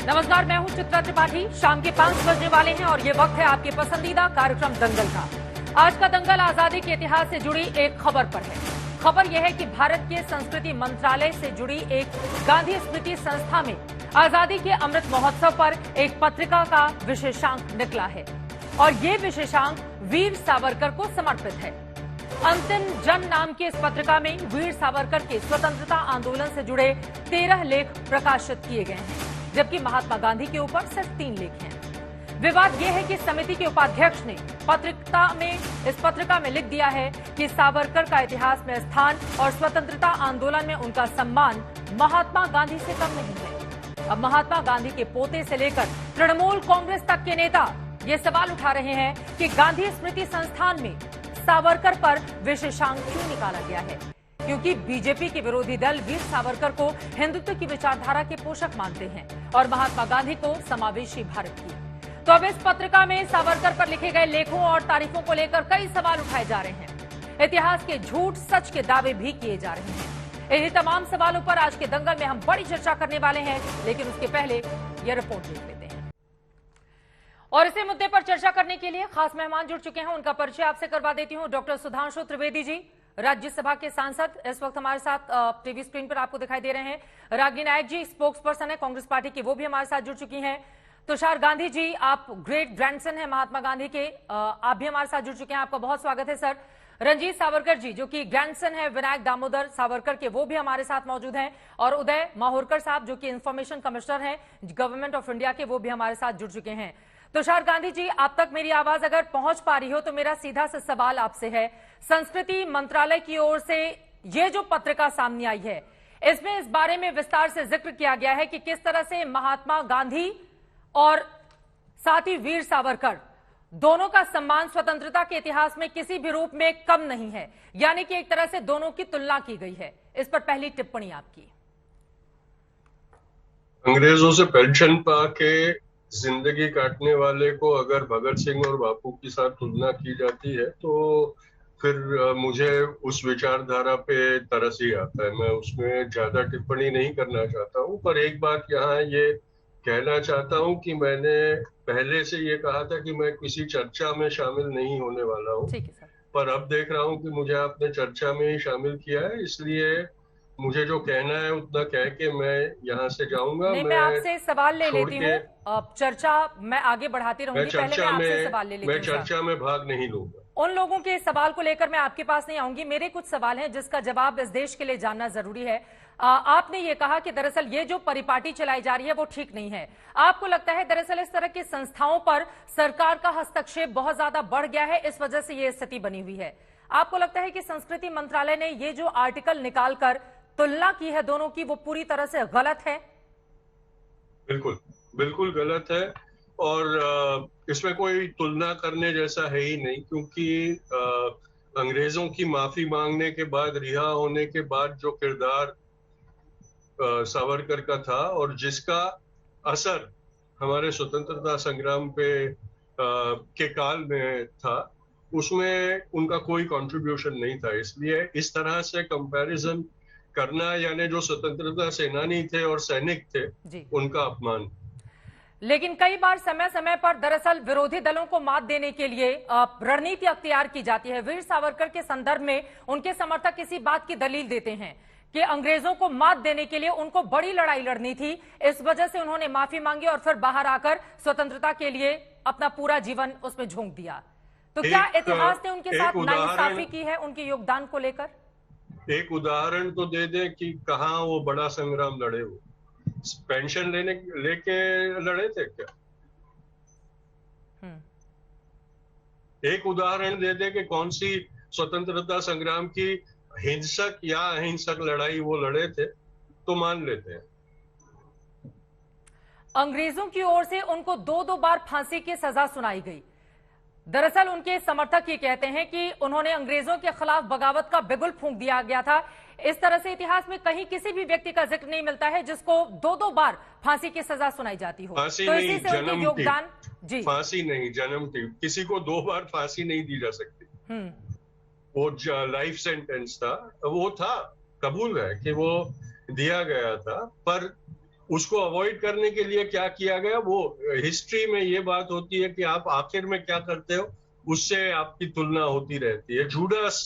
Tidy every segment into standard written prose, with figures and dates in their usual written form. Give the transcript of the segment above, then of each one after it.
नमस्कार, मैं हूं चित्रा त्रिपाठी। शाम के 5 बजने वाले हैं और ये वक्त है आपके पसंदीदा कार्यक्रम दंगल का। आज का दंगल आजादी के इतिहास से जुड़ी एक खबर पर है। खबर यह है कि भारत के संस्कृति मंत्रालय से जुड़ी एक गांधी स्मृति संस्था में आजादी के अमृत महोत्सव पर एक पत्रिका का विशेषांक निकला है और ये विशेषांक वीर सावरकर को समर्पित है। अंतिम जन नाम की इस पत्रिका में वीर सावरकर के स्वतंत्रता आंदोलन से जुड़े 13 लेख प्रकाशित किए गए हैं, जबकि महात्मा गांधी के ऊपर सिर्फ 3 लेख हैं। विवाद यह है कि समिति के उपाध्यक्ष ने इस पत्रिका में लिख दिया है कि सावरकर का इतिहास में स्थान और स्वतंत्रता आंदोलन में उनका सम्मान महात्मा गांधी से कम नहीं है। अब महात्मा गांधी के पोते से लेकर तृणमूल कांग्रेस तक के नेता ये सवाल उठा रहे हैं कि गांधी स्मृति संस्थान में सावरकर पर विशेषांक क्यों निकाला गया है, क्योंकि बीजेपी के विरोधी दल वीर सावरकर को हिंदुत्व की विचारधारा के पोषक मानते हैं और महात्मा गांधी को समावेशी भारत की। तो अब इस पत्रिका में सावरकर पर लिखे गए लेखों और तारीखों को लेकर कई सवाल उठाए जा रहे हैं। इतिहास के झूठ सच के दावे भी किए जा रहे हैं। इन्हीं तमाम सवालों पर आज के दंगल में हम बड़ी चर्चा करने वाले हैं, लेकिन उसके पहले यह रिपोर्ट देख लेते हैं। और इसी मुद्दे पर चर्चा करने के लिए खास मेहमान जुड़ चुके हैं, उनका परिचय आपसे करवा देती हूं। डॉक्टर सुधांशु त्रिवेदी जी, राज्यसभा के सांसद, इस वक्त हमारे साथ टीवी स्क्रीन पर आपको दिखाई दे रहे हैं। रागिनी नायक जी, स्पोक्स पर्सन है कांग्रेस पार्टी की, वो भी हमारे साथ जुड़ चुकी हैं। तुषार गांधी जी, आप ग्रेट ग्रैंडसन हैं महात्मा गांधी के, आप भी हमारे साथ जुड़ चुके हैं, आपका बहुत स्वागत है सर। रंजीत सावरकर जी, जो कि ग्रैंडसन है विनायक दामोदर सावरकर के, वो भी हमारे साथ मौजूद हैं। और उदय माहुरकर साहब, जो कि इंफॉर्मेशन कमिश्नर हैं गवर्नमेंट ऑफ इंडिया के, वो भी हमारे साथ जुड़ चुके हैं। तुषार गांधी जी, आप तक मेरी आवाज अगर पहुंच पा रही हो तो मेरा सीधा सा सवाल आपसे है, संस्कृति मंत्रालय की ओर से ये जो पत्रिका सामने आई है, इसमें इस बारे में विस्तार से जिक्र किया गया है कि किस तरह से महात्मा गांधी और साथ ही वीर सावरकर दोनों का सम्मान स्वतंत्रता के इतिहास में किसी भी रूप में कम नहीं है, यानी कि एक तरह से दोनों की तुलना की गई है। इस पर पहली टिप्पणी आपकी। अंग्रेजों से पेंशन पाके जिंदगी काटने वाले को अगर भगत सिंह और बापू के साथ तुलना की जाती है तो फिर मुझे उस विचारधारा पे तरस ही आता है। मैं उसमें ज्यादा टिप्पणी नहीं करना चाहता हूँ, पर एक बात यहाँ ये कहना चाहता हूँ कि मैंने पहले से ये कहा था कि मैं किसी चर्चा में शामिल नहीं होने वाला हूँ, पर अब देख रहा हूँ कि मुझे आपने चर्चा में ही शामिल किया है, इसलिए मुझे जो कहना है उतना कह के मैं यहाँ से जाऊंगा। मैं आपसे सवाल ले लेती हूँ, चर्चा मैं आगे बढ़ाती रहूंगी, पहले मैं आपसे सवाल ले लेती हूँ। मैं चर्चा में भाग नहीं लूंगा। उन लोगों के सवाल को लेकर मैं आपके पास नहीं आऊंगी। मेरे कुछ सवाल हैं जिसका जवाब इस देश के लिए जानना जरूरी है। आपने ये कहा कि दरअसल ये जो परिपाटी चलाई जा रही है वो ठीक नहीं है। आपको लगता है दरअसल इस तरह की संस्थाओं पर सरकार का हस्तक्षेप बहुत ज्यादा बढ़ गया है, इस वजह से ये स्थिति बनी हुई है? आपको लगता है कि संस्कृति मंत्रालय ने ये जो आर्टिकल निकालकर तुलना की है दोनों की, वो पूरी तरह से गलत है? बिल्कुल बिल्कुल गलत है, और इसमें कोई तुलना करने जैसा है ही नहीं, क्योंकि अंग्रेजों की माफी मांगने के बाद, रिहा होने के बाद जो किरदार सावरकर का था और जिसका असर हमारे स्वतंत्रता संग्राम पे के काल में था, उसमें उनका कोई कंट्रीब्यूशन नहीं था। इसलिए इस तरह से कंपैरिजन करना, यानी जो स्वतंत्रता सेनानी थे और सैनिक थे, उनका अपमान। लेकिन कई बार समय समय पर दरअसल विरोधी दलों को मात देने के लिए रणनीति अख्तियार की जाती है। वीर सावरकर के संदर्भ में उनके समर्थक इसी बात की दलील देते हैं कि अंग्रेजों को मात देने के लिए उनको बड़ी लड़ाई लड़नी थी, इस वजह से उन्होंने माफी मांगी और फिर बाहर आकर स्वतंत्रता के लिए अपना पूरा जीवन उसमें झोंक दिया। तो क्या इतिहास ने उनके साथ नाइंसाफी की है उनके योगदान को लेकर? एक उदाहरण तो दे दे कि कहाँ वो बड़ा संग्राम लड़े, वो पेंशन लेके लड़े थे क्या? एक उदाहरण दे दे कि कौन सी स्वतंत्रता संग्राम की हिंसक या अहिंसक लड़ाई वो लड़े थे, तो मान लेते हैं। अंग्रेजों की ओर से उनको 2-2 बार फांसी की सजा सुनाई गई। दरअसल उनके समर्थक ये कहते हैं कि उन्होंने अंग्रेजों के खिलाफ बगावत का बिगुल फूंक दिया गया था। इस तरह से इतिहास में कहीं किसी भी व्यक्ति का जिक्र नहीं मिलता है जिसको 2-2 बार फांसी की सजा सुनाई जाती हो। फांसी तो नहीं, इसी से उनके योगदान जी, फांसी नहीं, जन्म थी। किसी को 2 बार फांसी नहीं दी जा सकती। वो लाइफ सेंटेंस था, वो था, कबूल है कि वो दिया गया था, पर उसको अवॉइड करने के लिए क्या किया गया, वो हिस्ट्री में ये बात होती है कि आप आखिर में क्या करते हो उससे आपकी तुलना होती रहती है। जूडास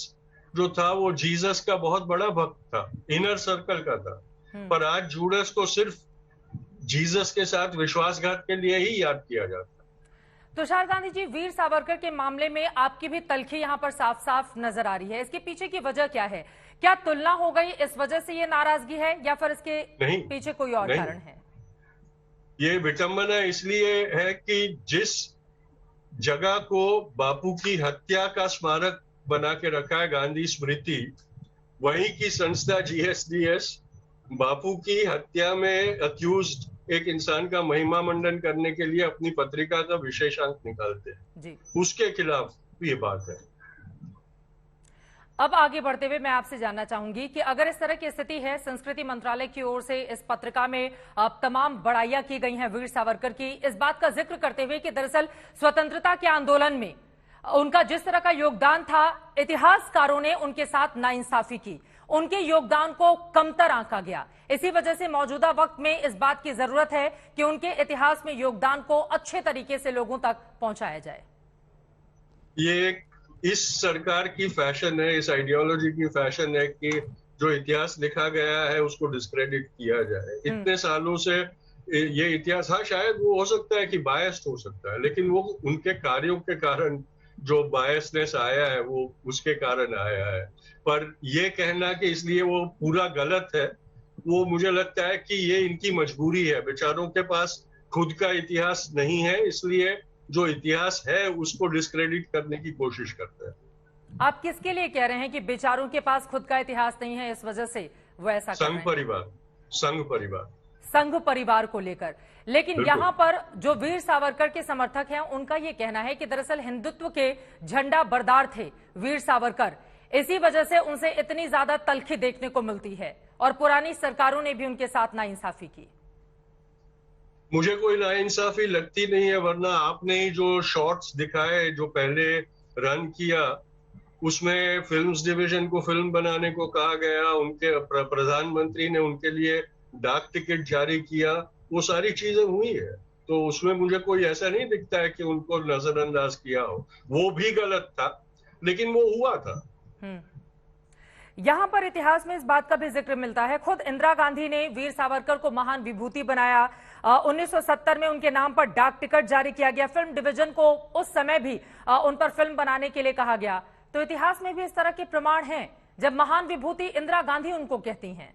जो था वो जीसस का बहुत बड़ा भक्त था, इनर सर्कल का था, पर आज जूडास को सिर्फ जीसस के साथ विश्वासघात के लिए ही याद किया जाता है। तुषार गांधी जी, वीर सावरकर के मामले में आपकी भी तलखी यहां पर साफ साफ नजर आ रही है। इसके पीछे की वजह क्या है? क्या तुलना हो गई इस वजह से ये नाराजगी है, या फिर इसके पीछे कोई और कारण है? ये विटंबना इसलिए है कि जिस जगह को बापू की हत्या का स्मारक बना के रखा है, गांधी स्मृति, वहीं की संस्था जीएसडीएस बापू की हत्या में अक्यूज्ड एक इंसान का महिमा मंडन करने के लिए अपनी पत्रिका का विशेषांक निकालते हैं जी। उसके खिलाफ ये बात है। अब आगे बढ़ते हुए मैं आपसे जानना चाहूंगी कि अगर इस तरह की स्थिति है, संस्कृति मंत्रालय की ओर से इस पत्रिका में तमाम बड़ाइयां की गई हैं वीर सावरकर की, इस बात का जिक्र करते हुए कि दरअसल स्वतंत्रता के आंदोलन में उनका जिस तरह का योगदान था, इतिहासकारों ने उनके साथ नाइंसाफी की, उनके योगदान को कमतर आंका गया। इसी वजह से मौजूदा वक्त में इस बात की जरूरत है कि उनके इतिहास में योगदान को अच्छे तरीके से लोगों तक पहुंचाया जाए। ये इस सरकार की फैशन है, इस आइडियोलॉजी की फैशन है कि जो इतिहास लिखा गया है उसको डिस्क्रेडिट किया जाए। इतने सालों से ये इतिहास, हाँ शायद वो हो सकता है कि बायस्ड हो सकता है, लेकिन वो उनके कार्यों के कारण जो बायसनेस आया है वो उसके कारण आया है। पर ये कहना कि इसलिए वो पूरा गलत है, वो मुझे लगता है कि ये इनकी मजबूरी है। बेचारों के पास खुद का इतिहास नहीं है, इसलिए जो इतिहास है उसको डिस्क्रेडिट करने की कोशिश करते हैं। आप किसके लिए कह रहे हैं कि बेचारों के पास खुद का इतिहास नहीं है, इस वजह से वो ऐसा कर रहे हैं? संघ परिवार को लेकर। लेकिन यहाँ पर जो वीर सावरकर के समर्थक हैं उनका ये कहना है कि दरअसल हिंदुत्व के झंडा बरदार थे वीर सावरकर, इसी वजह से उनसे इतनी ज्यादा तलखी देखने को मिलती है और पुरानी सरकारों ने भी उनके साथ नाइंसाफी की। मुझे कोई नाइंसाफी लगती नहीं है, वरना आपने ही जो शॉट्स दिखाए जो पहले रन किया उसमें फिल्म्स डिवीजन को फिल्म बनाने को कहा गया, उनके प्रधानमंत्री ने उनके लिए डाक टिकट जारी किया, वो सारी चीजें हुई है। तो उसमें मुझे कोई ऐसा नहीं दिखता है कि उनको नजरअंदाज किया हो। वो भी गलत था लेकिन वो हुआ था। यहां पर इतिहास में इस बात का भी जिक्र मिलता है, खुद इंदिरा गांधी ने वीर सावरकर को महान विभूति बनाया। 1970 में उनके नाम पर डाक टिकट जारी किया गया, फिल्म डिवीजन को उस समय भी उन पर फिल्म बनाने के लिए कहा गया। तो इतिहास में भी इस तरह के प्रमाण हैं जब महान विभूति इंदिरा गांधी उनको कहती हैं।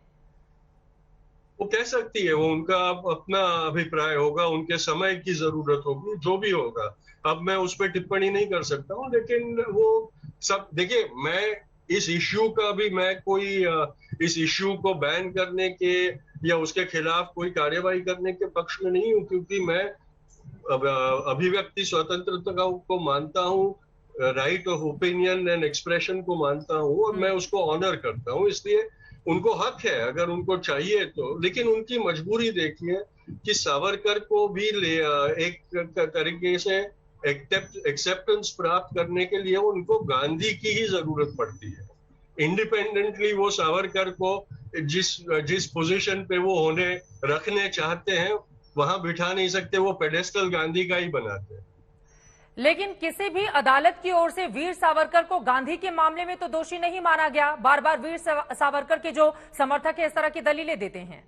वो कह सकती है, वो उनका अपना अभिप्राय होगा, उनके समय की जरूरत होगी, जो भी होगा। अब मैं उस पर टिप्पणी नहीं कर सकता हूँ, लेकिन वो सब देखिए, मैं इस इश्यू का भी, मैं कोई इस इश्यू को बैन करने के या उसके खिलाफ कोई कार्यवाही करने के पक्ष में नहीं हूँ, क्योंकि मैं अभिव्यक्ति स्वतंत्रता को मानता हूँ, right of opinion and expression को मानता हूँ और मैं उसको ऑनर करता हूँ। इसलिए उनको हक है अगर उनको चाहिए तो, लेकिन उनकी मजबूरी देखिए कि सावरकर को भी एक तरीके से एक्सेप्टेंस प्राप्त करने के लिए उनको गांधी की ही जरूरत पड़ती है। इंडिपेंडेंटली वो सावरकर को जिस पोजीशन पे वो रखने चाहते हैं वहां बिठा नहीं सकते, वो पेडेस्टल गांधी का ही बनाते हैं। लेकिन किसी भी अदालत की ओर से वीर सावरकर को गांधी के मामले में तो दोषी नहीं माना गया। बार बार वीर सावरकर के जो समर्थक है इस तरह की दलीलें देते हैं।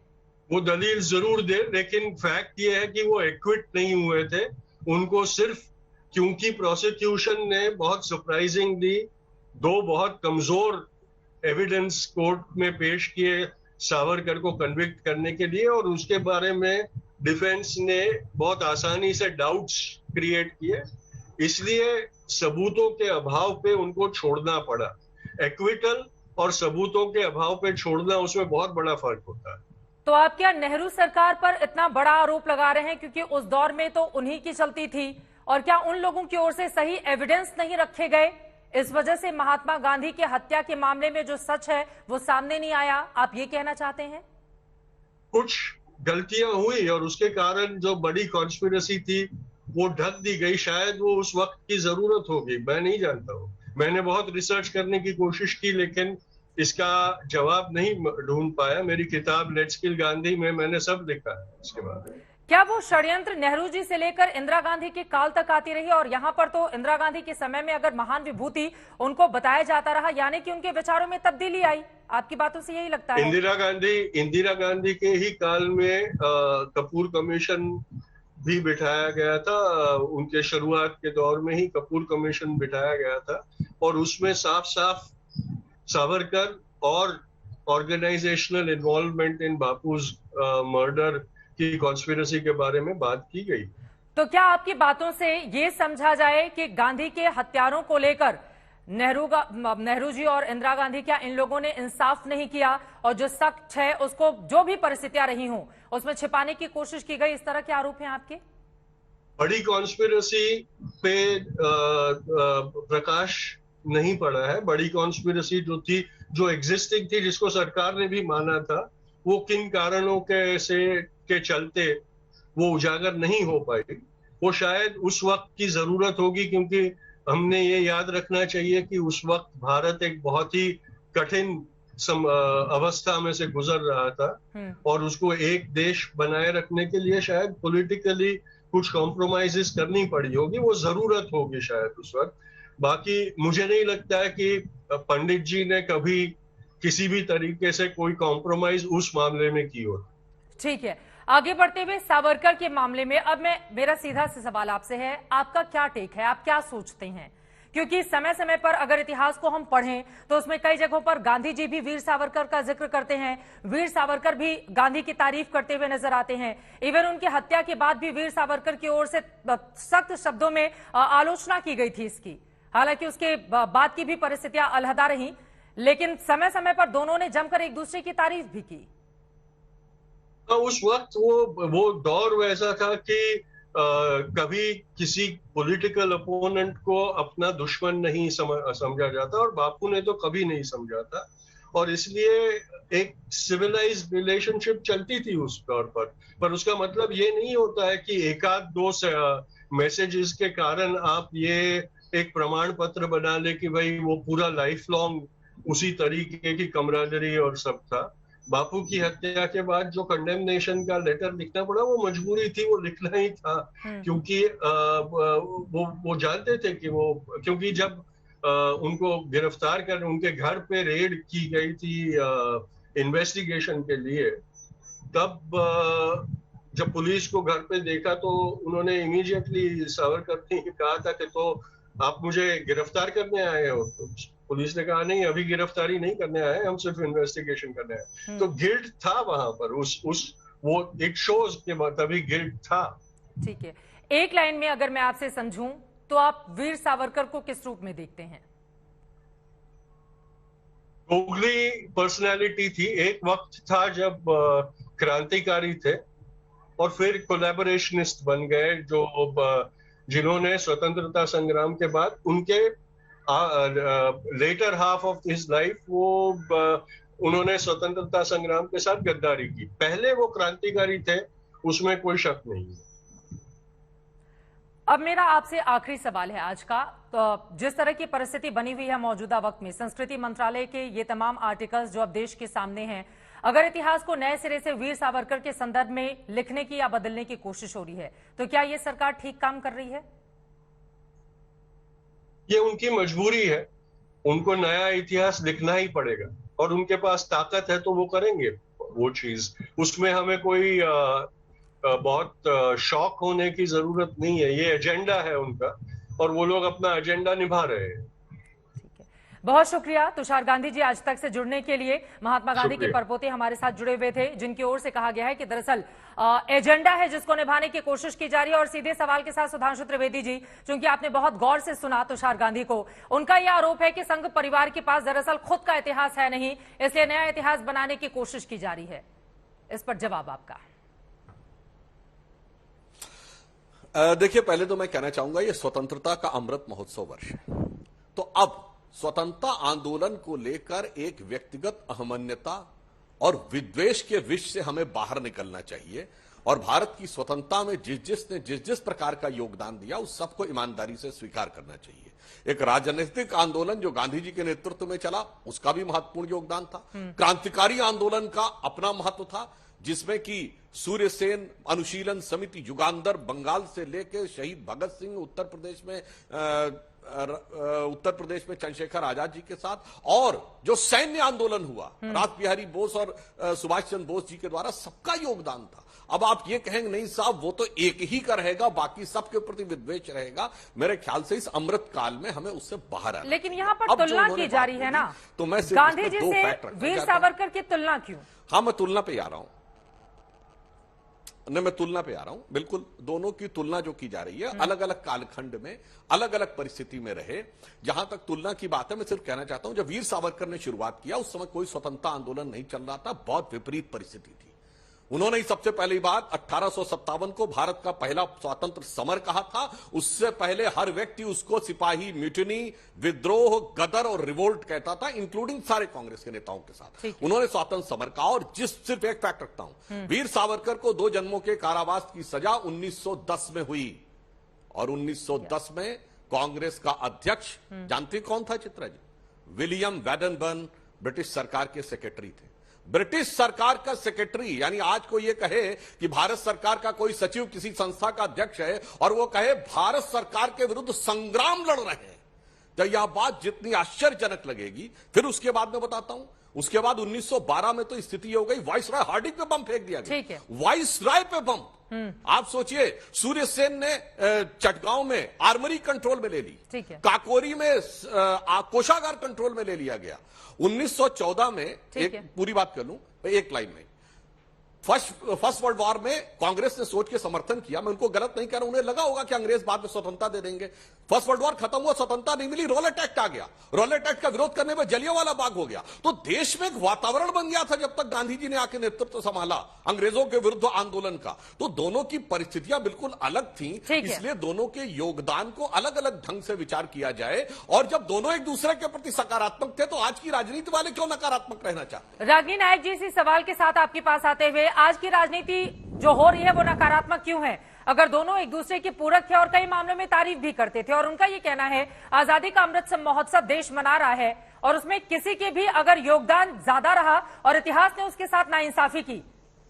वो दलील जरूर दे, लेकिन फैक्ट ये है कि वो एक्विट नहीं हुए थे। उनको सिर्फ क्योंकि प्रोसिक्यूशन ने बहुत सरप्राइजिंगली 2 बहुत कमजोर एविडेंस कोर्ट में पेश किए सावरकर को कन्विक्ट करने के लिए, और उसके बारे में डिफेंस ने बहुत आसानी से डाउट्स क्रिएट किए, इसलिए सबूतों के अभाव पे उनको छोड़ना पड़ा। एक्विटल और सबूतों के अभाव पे छोड़ना, उसमें बहुत बड़ा फर्क होता है। तो आप क्या नेहरू सरकार पर इतना बड़ा आरोप लगा रहे हैं क्योंकि उस दौर में तो उन्हीं की चलती थी, और क्या उन लोगों की ओर से सही एविडेंस नहीं रखे गए, इस वजह से महात्मा गांधी के हत्या के मामले में जो सच है वो सामने नहीं आया? आप ये कहना चाहते हैं? कुछ गलतियां हुई और उसके कारण जो बड़ी कॉन्स्पिरेसी थी वो ढक दी गई। शायद वो उस वक्त की जरूरत होगी, मैं नहीं जानता हूँ। मैंने बहुत रिसर्च करने की कोशिश की, लेकिन इसका जवाब नहीं ढूंढ पाया। मेरी किताब लेट्स किल गांधी में मैंने सब लिखा है इसके बारे में। क्या वो षड्यंत्र नेहरू जी से लेकर इंदिरा गांधी के काल तक आती रही और यहाँ पर तो इंदिरा गांधी के समय में अगर महान विभूति उनको बताया जाता रहा, यानी कि उनके विचारों में तब्दीली आई? आपकी बातों से यही लगता है? इंदिरा गांधी के ही काल में कपूर कमीशन भी बिठाया गया था। उनके शुरुआत के दौर में ही कपूर कमीशन बिठाया गया था और उसमें साफ साफ सावरकर और ऑर्गेनाइजेशनल इन्वॉल्वमेंट इन बापूज मर्डर की कॉन्स्पिरेसी के बारे में बात की गई। तो क्या आपकी बातों से ये समझा जाए कि गांधी के हत्यारों को लेकर नेहरू जी और इंदिरा गांधी, क्या इन लोगों ने इंसाफ नहीं किया और जो सच है उसको जो भी परिस्थितियां रही हों उसमें छिपाने की कोशिश की गई? इस तरह के आरोप हैं आपके? बड़ी कॉन्स्पिरेसी पे प्रकाश नहीं पड़ा है। बड़ी कॉन्स्पिरेसी जो थी, जो एग्जिस्टिंग थी, जिसको सरकार ने भी माना था, वो किन कारणों के चलते वो उजागर नहीं हो पाई। वो शायद उस वक्त की जरूरत होगी, क्योंकि हमने ये याद रखना चाहिए कि उस वक्त भारत एक बहुत ही कठिन अवस्था में से गुजर रहा था और उसको एक देश बनाए रखने के लिए शायद पॉलिटिकली कुछ कॉम्प्रोमाइजेस करनी पड़ी होगी। वो जरूरत होगी शायद उस वक्त। बाकी मुझे नहीं लगता है कि पंडित जी ने कभी किसी भी तरीके से कोई कॉम्प्रोमाइज उस मामले में की हो। ठीक है, आगे बढ़ते हुए सावरकर के मामले में अब मेरा सीधा से सवाल आपसे है, आपका क्या टेक है, आप क्या सोचते हैं? क्योंकि समय समय पर अगर इतिहास को हम पढ़ें तो उसमें कई जगहों पर गांधी जी भी वीर सावरकर का जिक्र करते हैं, वीर सावरकर भी गांधी की तारीफ करते हुए नजर आते हैं। इवन उनकी हत्या के बाद भी वीर सावरकर की ओर से सख्त शब्दों में आलोचना की गई थी इसकी। हालांकि उसके बाद की भी परिस्थितियां अलहदा रही, लेकिन समय समय पर दोनों ने जमकर एक दूसरे की तारीफ भी की। तो उस वक्त वो दौर वैसा था कि कभी किसी पॉलिटिकल अपोनेंट को अपना दुश्मन नहीं समझा जाता और बापू ने तो कभी नहीं समझा था, और इसलिए एक सिविलाइज्ड रिलेशनशिप चलती थी उस दौर पर उसका मतलब ये नहीं होता है कि एक आध दो मैसेजेस के कारण आप ये एक प्रमाण पत्र बना ले कि भाई वो पूरा लाइफ लॉन्ग उसी तरीके की कमरादरी और सब था। बापू की हत्या के बाद जो कंडेमनेशन का लेटर लिखना पड़ा, वो मजबूरी थी, वो लिखना ही था, क्योंकि वो जानते थे कि क्योंकि जब उनको गिरफ्तार कर उनके घर पे रेड की गई थी इन्वेस्टिगेशन के लिए, तब जब पुलिस को घर पे देखा तो उन्होंने इमीडिएटली सावरकर ने कहा था कि तो आप मुझे गिरफ्तार करने आए हो? तो पुलिस ने कहा नहीं, अभी गिरफ्तारी नहीं करने आए, हम सिर्फ इन्वेस्टिगेशन करने आए। तो गिल्ट था वहां पर, वो इट शोज के बाद तभी गिल्ट था। ठीक है, एक लाइन में अगर मैं आपसे समझूं तो आप वीर सावरकर को किस रूप में देखते हैं? दोगली पर्सनैलिटी थी। एक वक्त था जब क्रांतिकारी थे और फिर कोलैबोरेशनिस्ट बन गए, जो जिन्होंने स्वतंत्रता संग्राम के बाद उनके latter half of his life उन्होंने स्वतंत्रता संग्राम के साथ गद्दारी की। पहले वो क्रांतिकारी थे, उसमें कोई शक नहीं है। अब मेरा आपसे आखिरी सवाल है आज का। तो जिस तरह की परिस्थिति बनी हुई है मौजूदा वक्त में, संस्कृति मंत्रालय के ये तमाम आर्टिकल्स जो अब देश के सामने हैं, अगर इतिहास को नए सिरे से वीर सावरकर के संदर्भ में लिखने की या बदलने की कोशिश हो रही है, तो क्या ये सरकार ठीक काम कर रही है? ये उनकी मजबूरी है, उनको नया इतिहास लिखना ही पड़ेगा और उनके पास ताकत है तो वो करेंगे वो चीज। उसमें हमें कोई बहुत शौक होने की जरूरत नहीं है। ये एजेंडा है उनका और वो लोग अपना एजेंडा निभा रहे हैं। बहुत शुक्रिया तुषार गांधी जी, आज तक से जुड़ने के लिए। महात्मा गांधी के परपोते हमारे साथ जुड़े हुए थे, जिनकी ओर से कहा गया है कि दरअसल एजेंडा है जिसको निभाने की कोशिश की जा रही है। और सीधे सवाल के साथ सुधांशु त्रिवेदी जी, चूंकि आपने बहुत गौर से सुना तुषार गांधी को, उनका यह आरोप है कि संघ परिवार के पास दरअसल खुद का इतिहास है नहीं, इसलिए नया इतिहास बनाने की कोशिश की जा रही है। इस पर जवाब आपका? देखिए, पहले तो मैं कहना चाहूंगा ये स्वतंत्रता का अमृत महोत्सव वर्ष है, तो अब स्वतंत्रता आंदोलन को लेकर एक व्यक्तिगत अहमन्यता और विद्वेष के विष से हमें बाहर निकलना चाहिए और भारत की स्वतंत्रता में जिसने जिस प्रकार का योगदान दिया उस सबको ईमानदारी से स्वीकार करना चाहिए। एक राजनीतिक आंदोलन जो गांधी जी के नेतृत्व में चला उसका भी महत्वपूर्ण योगदान था। क्रांतिकारी आंदोलन का अपना महत्व था, जिसमें कि सूर्य सेन अनुशीलन समिति युगांधर बंगाल से लेकर शहीद भगत सिंह उत्तर प्रदेश में चंद्रशेखर आजाद जी के साथ, और जो सैन्य आंदोलन हुआ रास बिहारी बोस और सुभाष चंद्र बोस जी के द्वारा, सबका योगदान था। अब आप ये कहेंगे नहीं साहब वो तो एक ही का रहेगा, बाकी सबके प्रति विद्वेष रहेगा, मेरे ख्याल से इस अमृत काल में हमें उससे बाहर आना। लेकिन यहाँ पर तुलना की जा रही है ना, तो मैं गांधी जी से वीर सावरकर की तुलना क्यों? हाँ, मैं तुलना पे आ रहा हूं, मैं तुलना पे आ रहा हूं। बिल्कुल दोनों की तुलना जो की जा रही है अलग अलग कालखंड में अलग अलग परिस्थिति में रहे। जहां तक तुलना की बात है, मैं सिर्फ कहना चाहता हूं, जब वीर सावरकर ने शुरुआत किया उस समय कोई स्वतंत्रता आंदोलन नहीं चल रहा था, बहुत विपरीत परिस्थिति थी। उन्होंने ही सबसे पहली बात 1857 को भारत का पहला स्वतंत्र समर कहा था। उससे पहले हर व्यक्ति उसको सिपाही म्यूटिनी, विद्रोह, गदर और रिवोल्ट कहता था, इंक्लूडिंग सारे कांग्रेस के नेताओं के साथ। उन्होंने स्वतंत्र समर कहा। और सिर्फ एक फैक्ट रखता हूं, वीर सावरकर को 2 जन्मों के कारावास की सजा 1910 में हुई, और 1910 में कांग्रेस का अध्यक्ष जानती कौन था चित्रा जी? विलियम वैडनबर्न ब्रिटिश सरकार के सेक्रेटरी थे। ब्रिटिश सरकार का सेक्रेटरी, यानी आज को यह कहे कि भारत सरकार का कोई सचिव किसी संस्था का अध्यक्ष है और वो कहे भारत सरकार के विरुद्ध संग्राम लड़ रहे हैं, तो यह बात जितनी आश्चर्यजनक लगेगी। फिर उसके बाद मैं बताता हूं, उसके बाद 1912 में तो स्थिति हो गई, वाइसराय हार्डिंग पे बम फेंक दिया गया, वाइसराय पे बम। आप सोचिए, सूर्य सेन ने चटगांव में आर्मरी कंट्रोल में ले ली, काकोरी में कोषागार कंट्रोल में ले लिया गया। 1914 में एक पूरी बात कर लूं एक लाइन में, फर्स्ट वर्ल्ड वॉर में कांग्रेस ने सोच के समर्थन किया, मैं उनको गलत नहीं कह रहा, उन्हें लगा होगा कि अंग्रेज बाद में स्वतंत्रता दे देंगे। फर्स्ट वर्ल्ड वॉर खत्म हुआ, स्वतंत्रता नहीं मिली, रॉलेट एक्ट आ गया, रॉलेट एक्ट का विरोध करने में जलियांवाला बाग हो गया। तो देश में एक वातावरण बन गया था जब तक गांधी जी ने आके नेतृत्व संभाला अंग्रेजों के विरुद्ध आंदोलन का। तो दोनों की परिस्थितियां बिल्कुल अलग थी, इसलिए दोनों के योगदान को अलग अलग ढंग से विचार किया जाए। और जब दोनों एक दूसरे के प्रति सकारात्मक थे तो आज की राजनीति वाले क्यों नकारात्मक रहना चाहते? रागिनी नायक जी, इसी सवाल के साथ आपके पास आते हुए, आज की राजनीति जो हो रही है वो नकारात्मक क्यों है? अगर दोनों एक दूसरे के पूरक थे और कई मामलों में तारीफ भी करते थे, और उनका ये कहना है आजादी का अमृत महोत्सव देश मना रहा है और उसमें किसी के भी अगर योगदान ज्यादा रहा और इतिहास ने उसके साथ नाइंसाफी की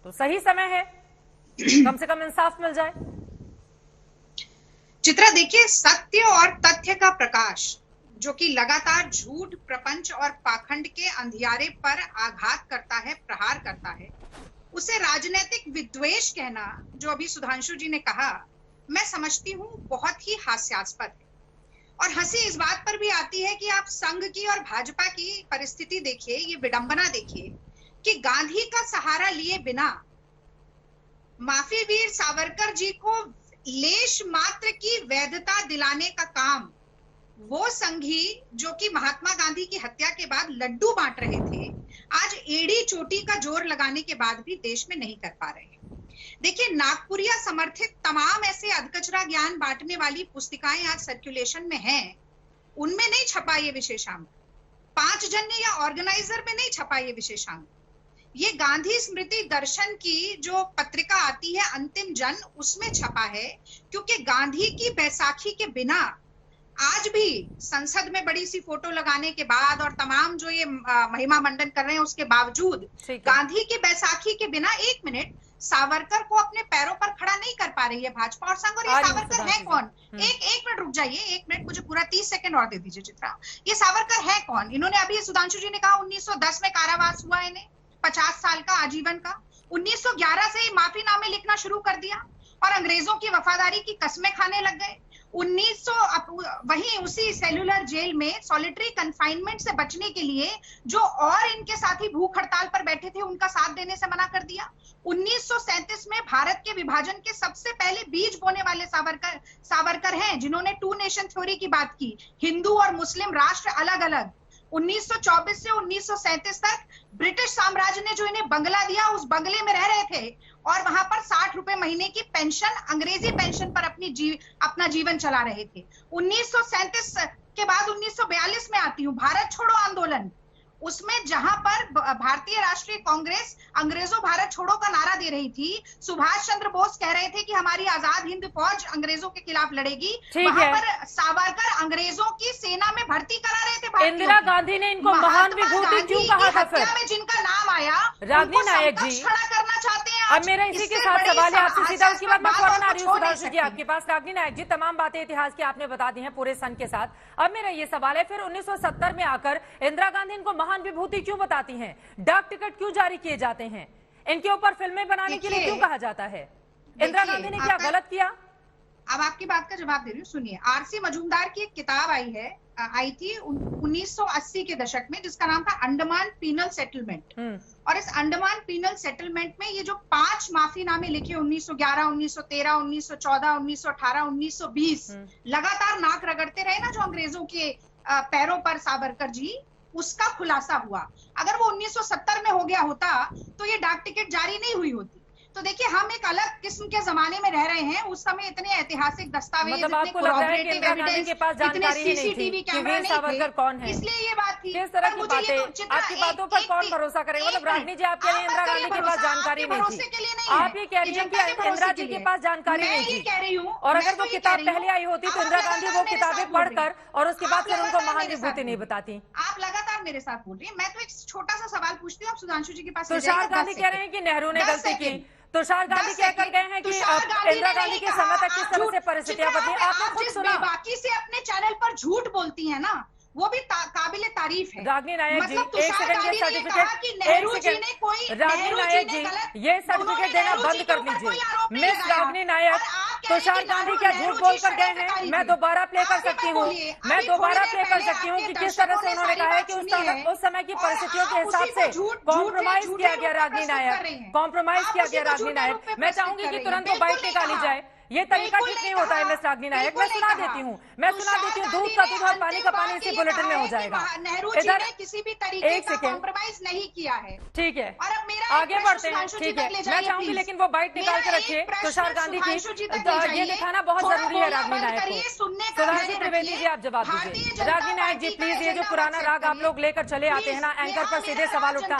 तो सही समय है कम से कम इंसाफ मिल जाए। चित्रा, देखिए, सत्य और तथ्य का प्रकाश जो कि लगातार झूठ, प्रपंच और पाखंड के अंधियारे पर आघात करता है, प्रहार करता है, उसे राजनीतिक विद्वेष कहना, जो अभी सुधांशु जी ने कहा, मैं समझती हूँ बहुत ही हास्यास्पद है। और हंसी इस बात पर भी आती है कि आप संघ की और भाजपा की परिस्थिति देखिए, ये विडंबना देखिए कि गांधी का सहारा लिए बिना माफी वीर सावरकर जी को लेश मात्र की वैधता दिलाने का काम वो संघी जो कि महात्मा गांधी की हत्या के बाद लड्डू बांट रहे थे, आज एड़ी चोटी का जोर लगाने के बाद भी देश में नहीं कर पा रहे हैं। देखिए, नागपुरिया समर्थित तमाम ऐसे अधकचरा ज्ञान बांटने वाली पुस्तिकाएं आज सर्कुलेशन में हैं, उनमें नहीं छपा ये विशेषांक, 5 जन्य या ऑर्गेनाइजर में नहीं छपा ये विशेषांक। ये गांधी स्मृति दर्शन की जो पत्रिका आती है अंतिम जन, उसमें छपा है, क्योंकि गांधी की बैसाखी के बिना आज भी संसद में बड़ी सी फोटो लगाने के बाद और तमाम जो ये महिमा मंडन कर रहे हैं उसके बावजूद गांधी की बैसाखी के बिना 1 मिनट सावरकर को अपने पैरों पर खड़ा नहीं कर पा रही है भाजपा और संघ। और ये सावरकर है कौन? एक मिनट रुक जाइए, 1 मिनट, मुझे पूरा 30 सेकंड और दे दीजिए चित्रा। ये सावरकर है कौन? इन्होंने अभी सुधांशु जी ने कहा 1910 में कारावास हुआ इन्हें, 50 साल का आजीवन का। 1911 से माफीनामे लिखना शुरू कर दिया और अंग्रेजों की वफादारी की कस्में खाने लग गए। 1900 वहीं उसी सेलुलर जेल में सॉलिटरी कन्फाइनमेंट से बचने के लिए जो और इनके साथी भूख हड़ताल पर बैठे थे उनका साथ देने से मना कर दिया। 1937 में भारत के विभाजन के सबसे पहले बीज बोने वाले सावरकर हैं, जिन्होंने 2 नेशन थ्योरी की बात की, हिंदू और मुस्लिम राष्ट्र अलग अलग। 1924 से 1937 तक ब्रिटिश साम्राज्य ने जो इन्हें बंगला दिया, उस बंगले में रह रहे थे और वहां पर 60 रुपए महीने की पेंशन, अंग्रेजी पेंशन पर अपना जीवन चला रहे थे। 1937 के बाद 1942 में आती हूँ, भारत छोड़ो आंदोलन, उसमें जहां पर भारतीय राष्ट्रीय कांग्रेस अंग्रेजों भारत छोड़ो का नारा दे रही थी, सुभाष चंद्र बोस कह रहे थे कि हमारी आजाद हिंद फौज अंग्रेजों के खिलाफ लड़ेगी, वहां पर सावरकर अंग्रेजों की सेना में भर्ती करा रहे थे। इंदिरा गांधी ने इनको महान विभूति क्यों कहा था? फिर में जिनका नाम आया, रागनी नायक जी खड़ा करना चाहते हैं। अब मेरा इसी के साथ सवाल है आपसे सीधा, उसके बाद मैं फौरन आ रही हूँ सुधांशु जी आपके पास। रागनी नायक जी, तमाम बातें इतिहास की आपने बता दी हैं पूरे सन के साथ। अब मेरा ये सवाल है, फिर 1970 में आकर इंदिरा गांधी इनको महान विभूति क्यों बताती हैं? डाक टिकट क्यों जारी किए जाते हैं? इनके ऊपर फिल्में बनाने के लिए क्यों कहा जाता है? इंदिरा गांधी ने क्या गलत किया? अब आपकी बात का जवाब दे रही हूँ, सुनिए। आरसी मजूमदार की एक किताब आई थी 1980 के दशक में, जिसका नाम था अंडमान पीनल सेटलमेंट। और इस अंडमान पीनल सेटलमेंट में ये जो 5 माफीनामे लिखे 1911, 1913, 1914, 1918, 1920 लगातार नाक रगड़ते रहे ना जो अंग्रेजों के पैरों पर सावरकर जी, उसका खुलासा हुआ। अगर वो 1970 में हो गया होता तो ये डाक टिकट जारी नहीं हुई होती। तो देखिए, हम एक अलग किस्म के जमाने में रह रहे हैं। उस समय इतने ऐतिहासिक दस्तावेज, मतलब आपको लगता है कि इंदिरा गांधी के पास जानकारी ही नहीं थी कि वीर सावरकर कौन है, इसलिए ये बात थी। किस तरह की बातें, आपकी बातों पर कौन भरोसा करेगा? मतलब रागनी जी, आप कह रही हैं इंदिरा गांधी के पास जानकारी नहीं थी, आप ये कह रही हैं कि इंदिरा जी के पास जानकारी नहीं थी, कह रही हूँ। और अगर वो किताब पहले आई होती तो इंदिरा गांधी वो किताबें पढ़कर और उसके बाद फिर उनको महान विभूति नहीं बताती। आप लगातार मेरे साथ बोल रही हैं। मैं तो एक छोटा सा सवाल पूछती हूँ, आप सुधांशु जी के पास। तुषार गांधी कह रहे हैं कि नेहरू ने गलती की। तुषार गांधी कहकर गए हैं कि इंदिरा गांधी के समय तक किस तरह से परिस्थितियां बदली, आपने खुद सुना। बाकी से अपने चैनल पर झूठ बोलती है ना, वो भी काबिले तारीफ है। रागनी नायक जी, मतलब एक सेकंड, ये सर्टिफिकेट, रागनी नायक जी, ये सर्टिफिकेट देना बंद कर लीजिए। मिस रागनी नायक, तुषार गांधी क्या झूठ बोलकर गए हैं? मैं दोबारा प्ले कर सकती हूँ, मैं दोबारा प्ले कर सकती हूँ कि किस तरह से उन्होंने कहा है कि उस समय की परिस्थितियों के हिसाब से कॉम्प्रोमाइज किया गया। रागनी नायक, कॉम्प्रोमाइज किया गया। रागनी नायक, मैं चाहूंगी कि तुरंत वो बाइट निकाली जाए। ये तरीका ठीक नहीं होता है मिस रागनी नायक। मैं सुना देती हूँ, दूध का दूध और पानी का पानी इसी बुलेटिन में हो जाएगा। इधर किसी भी तरीके का कॉम्प्रोमाइज नहीं किया है, ठीक है। और अब मेरा आगे बढ़ते हैं, ठीक है। मैं चाहूंगी लेकिन वो बाइट निकाल के रखिए तुषार गांधी की, ये दिखाना बहुत जरूरी है रागनी नायक को। सुधांशु त्रिवेदी जी, आप जवाब दीजिए। रागनी नायक जी प्लीज, ये जो पुराना राग आप लोग लेकर चले आते हैं ना, एंकर पर सीधे सवाल उठना,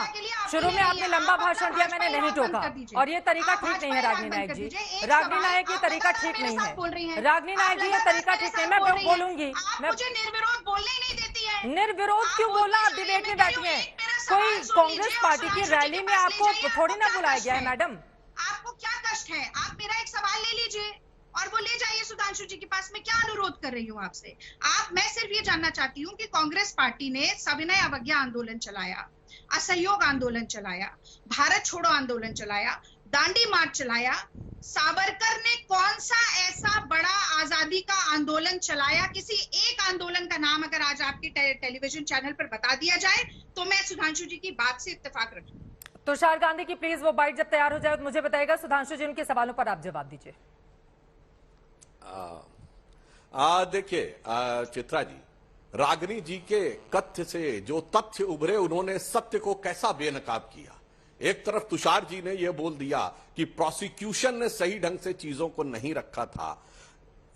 शुरू में आपने लंबा भाषण दिया, मैंने नहीं टोका, और ये तरीका ठीक नहीं है रागनी नायक जी। रागनी नायक ये तरीका ठीक नहीं है। रागनी नायक जी, ये तरीका ठीक नहीं। मैं बोलूंगी, मैं मुझे निर्विरोध बोलने ही नहीं देती है। निर्विरोध क्यों बोलना? आप डिबेट में बैठी हैं, कोई कांग्रेस पार्टी की रैली में आपको थोड़ी ना बुलाया गया है मैडम। आपको क्या कष्ट है? आप मेरा एक सवाल ले लीजिए और वो ले जाइए सुधांशु जी के पास। मैं क्या अनुरोध कर रही हूँ आपसे, मैं सिर्फ ये जानना चाहती हूँ कि कांग्रेस पार्टी ने सविनय अवज्ञा आंदोलन चलाया, असहयोग आंदोलन चलाया, भारत छोड़ो आंदोलन चलाया, दांडी मार्च चलाया। सावरकर ने कौन सा ऐसा बड़ा आजादी का आंदोलन चलाया? किसी एक आंदोलन का नाम अगर आज आपके टेलीविजन चैनल पर बता दिया जाए तो मैं सुधांशु जी की बात से इत्तेफाक रखूंगी। तुषार गांधी की प्लीज वो बाइट जब तैयार हो जाए तो मुझे बताइएगा। सुधांशु जी, उनके सवालों पर आप जवाब दीजिए। देखिए चित्रा जी, रागनी जी के कथ्य से जो तथ्य उभरे, उन्होंने सत्य को कैसा बेनकाब किया। एक तरफ तुषार जी ने यह बोल दिया कि प्रोसिक्यूशन ने सही ढंग से चीजों को नहीं रखा था।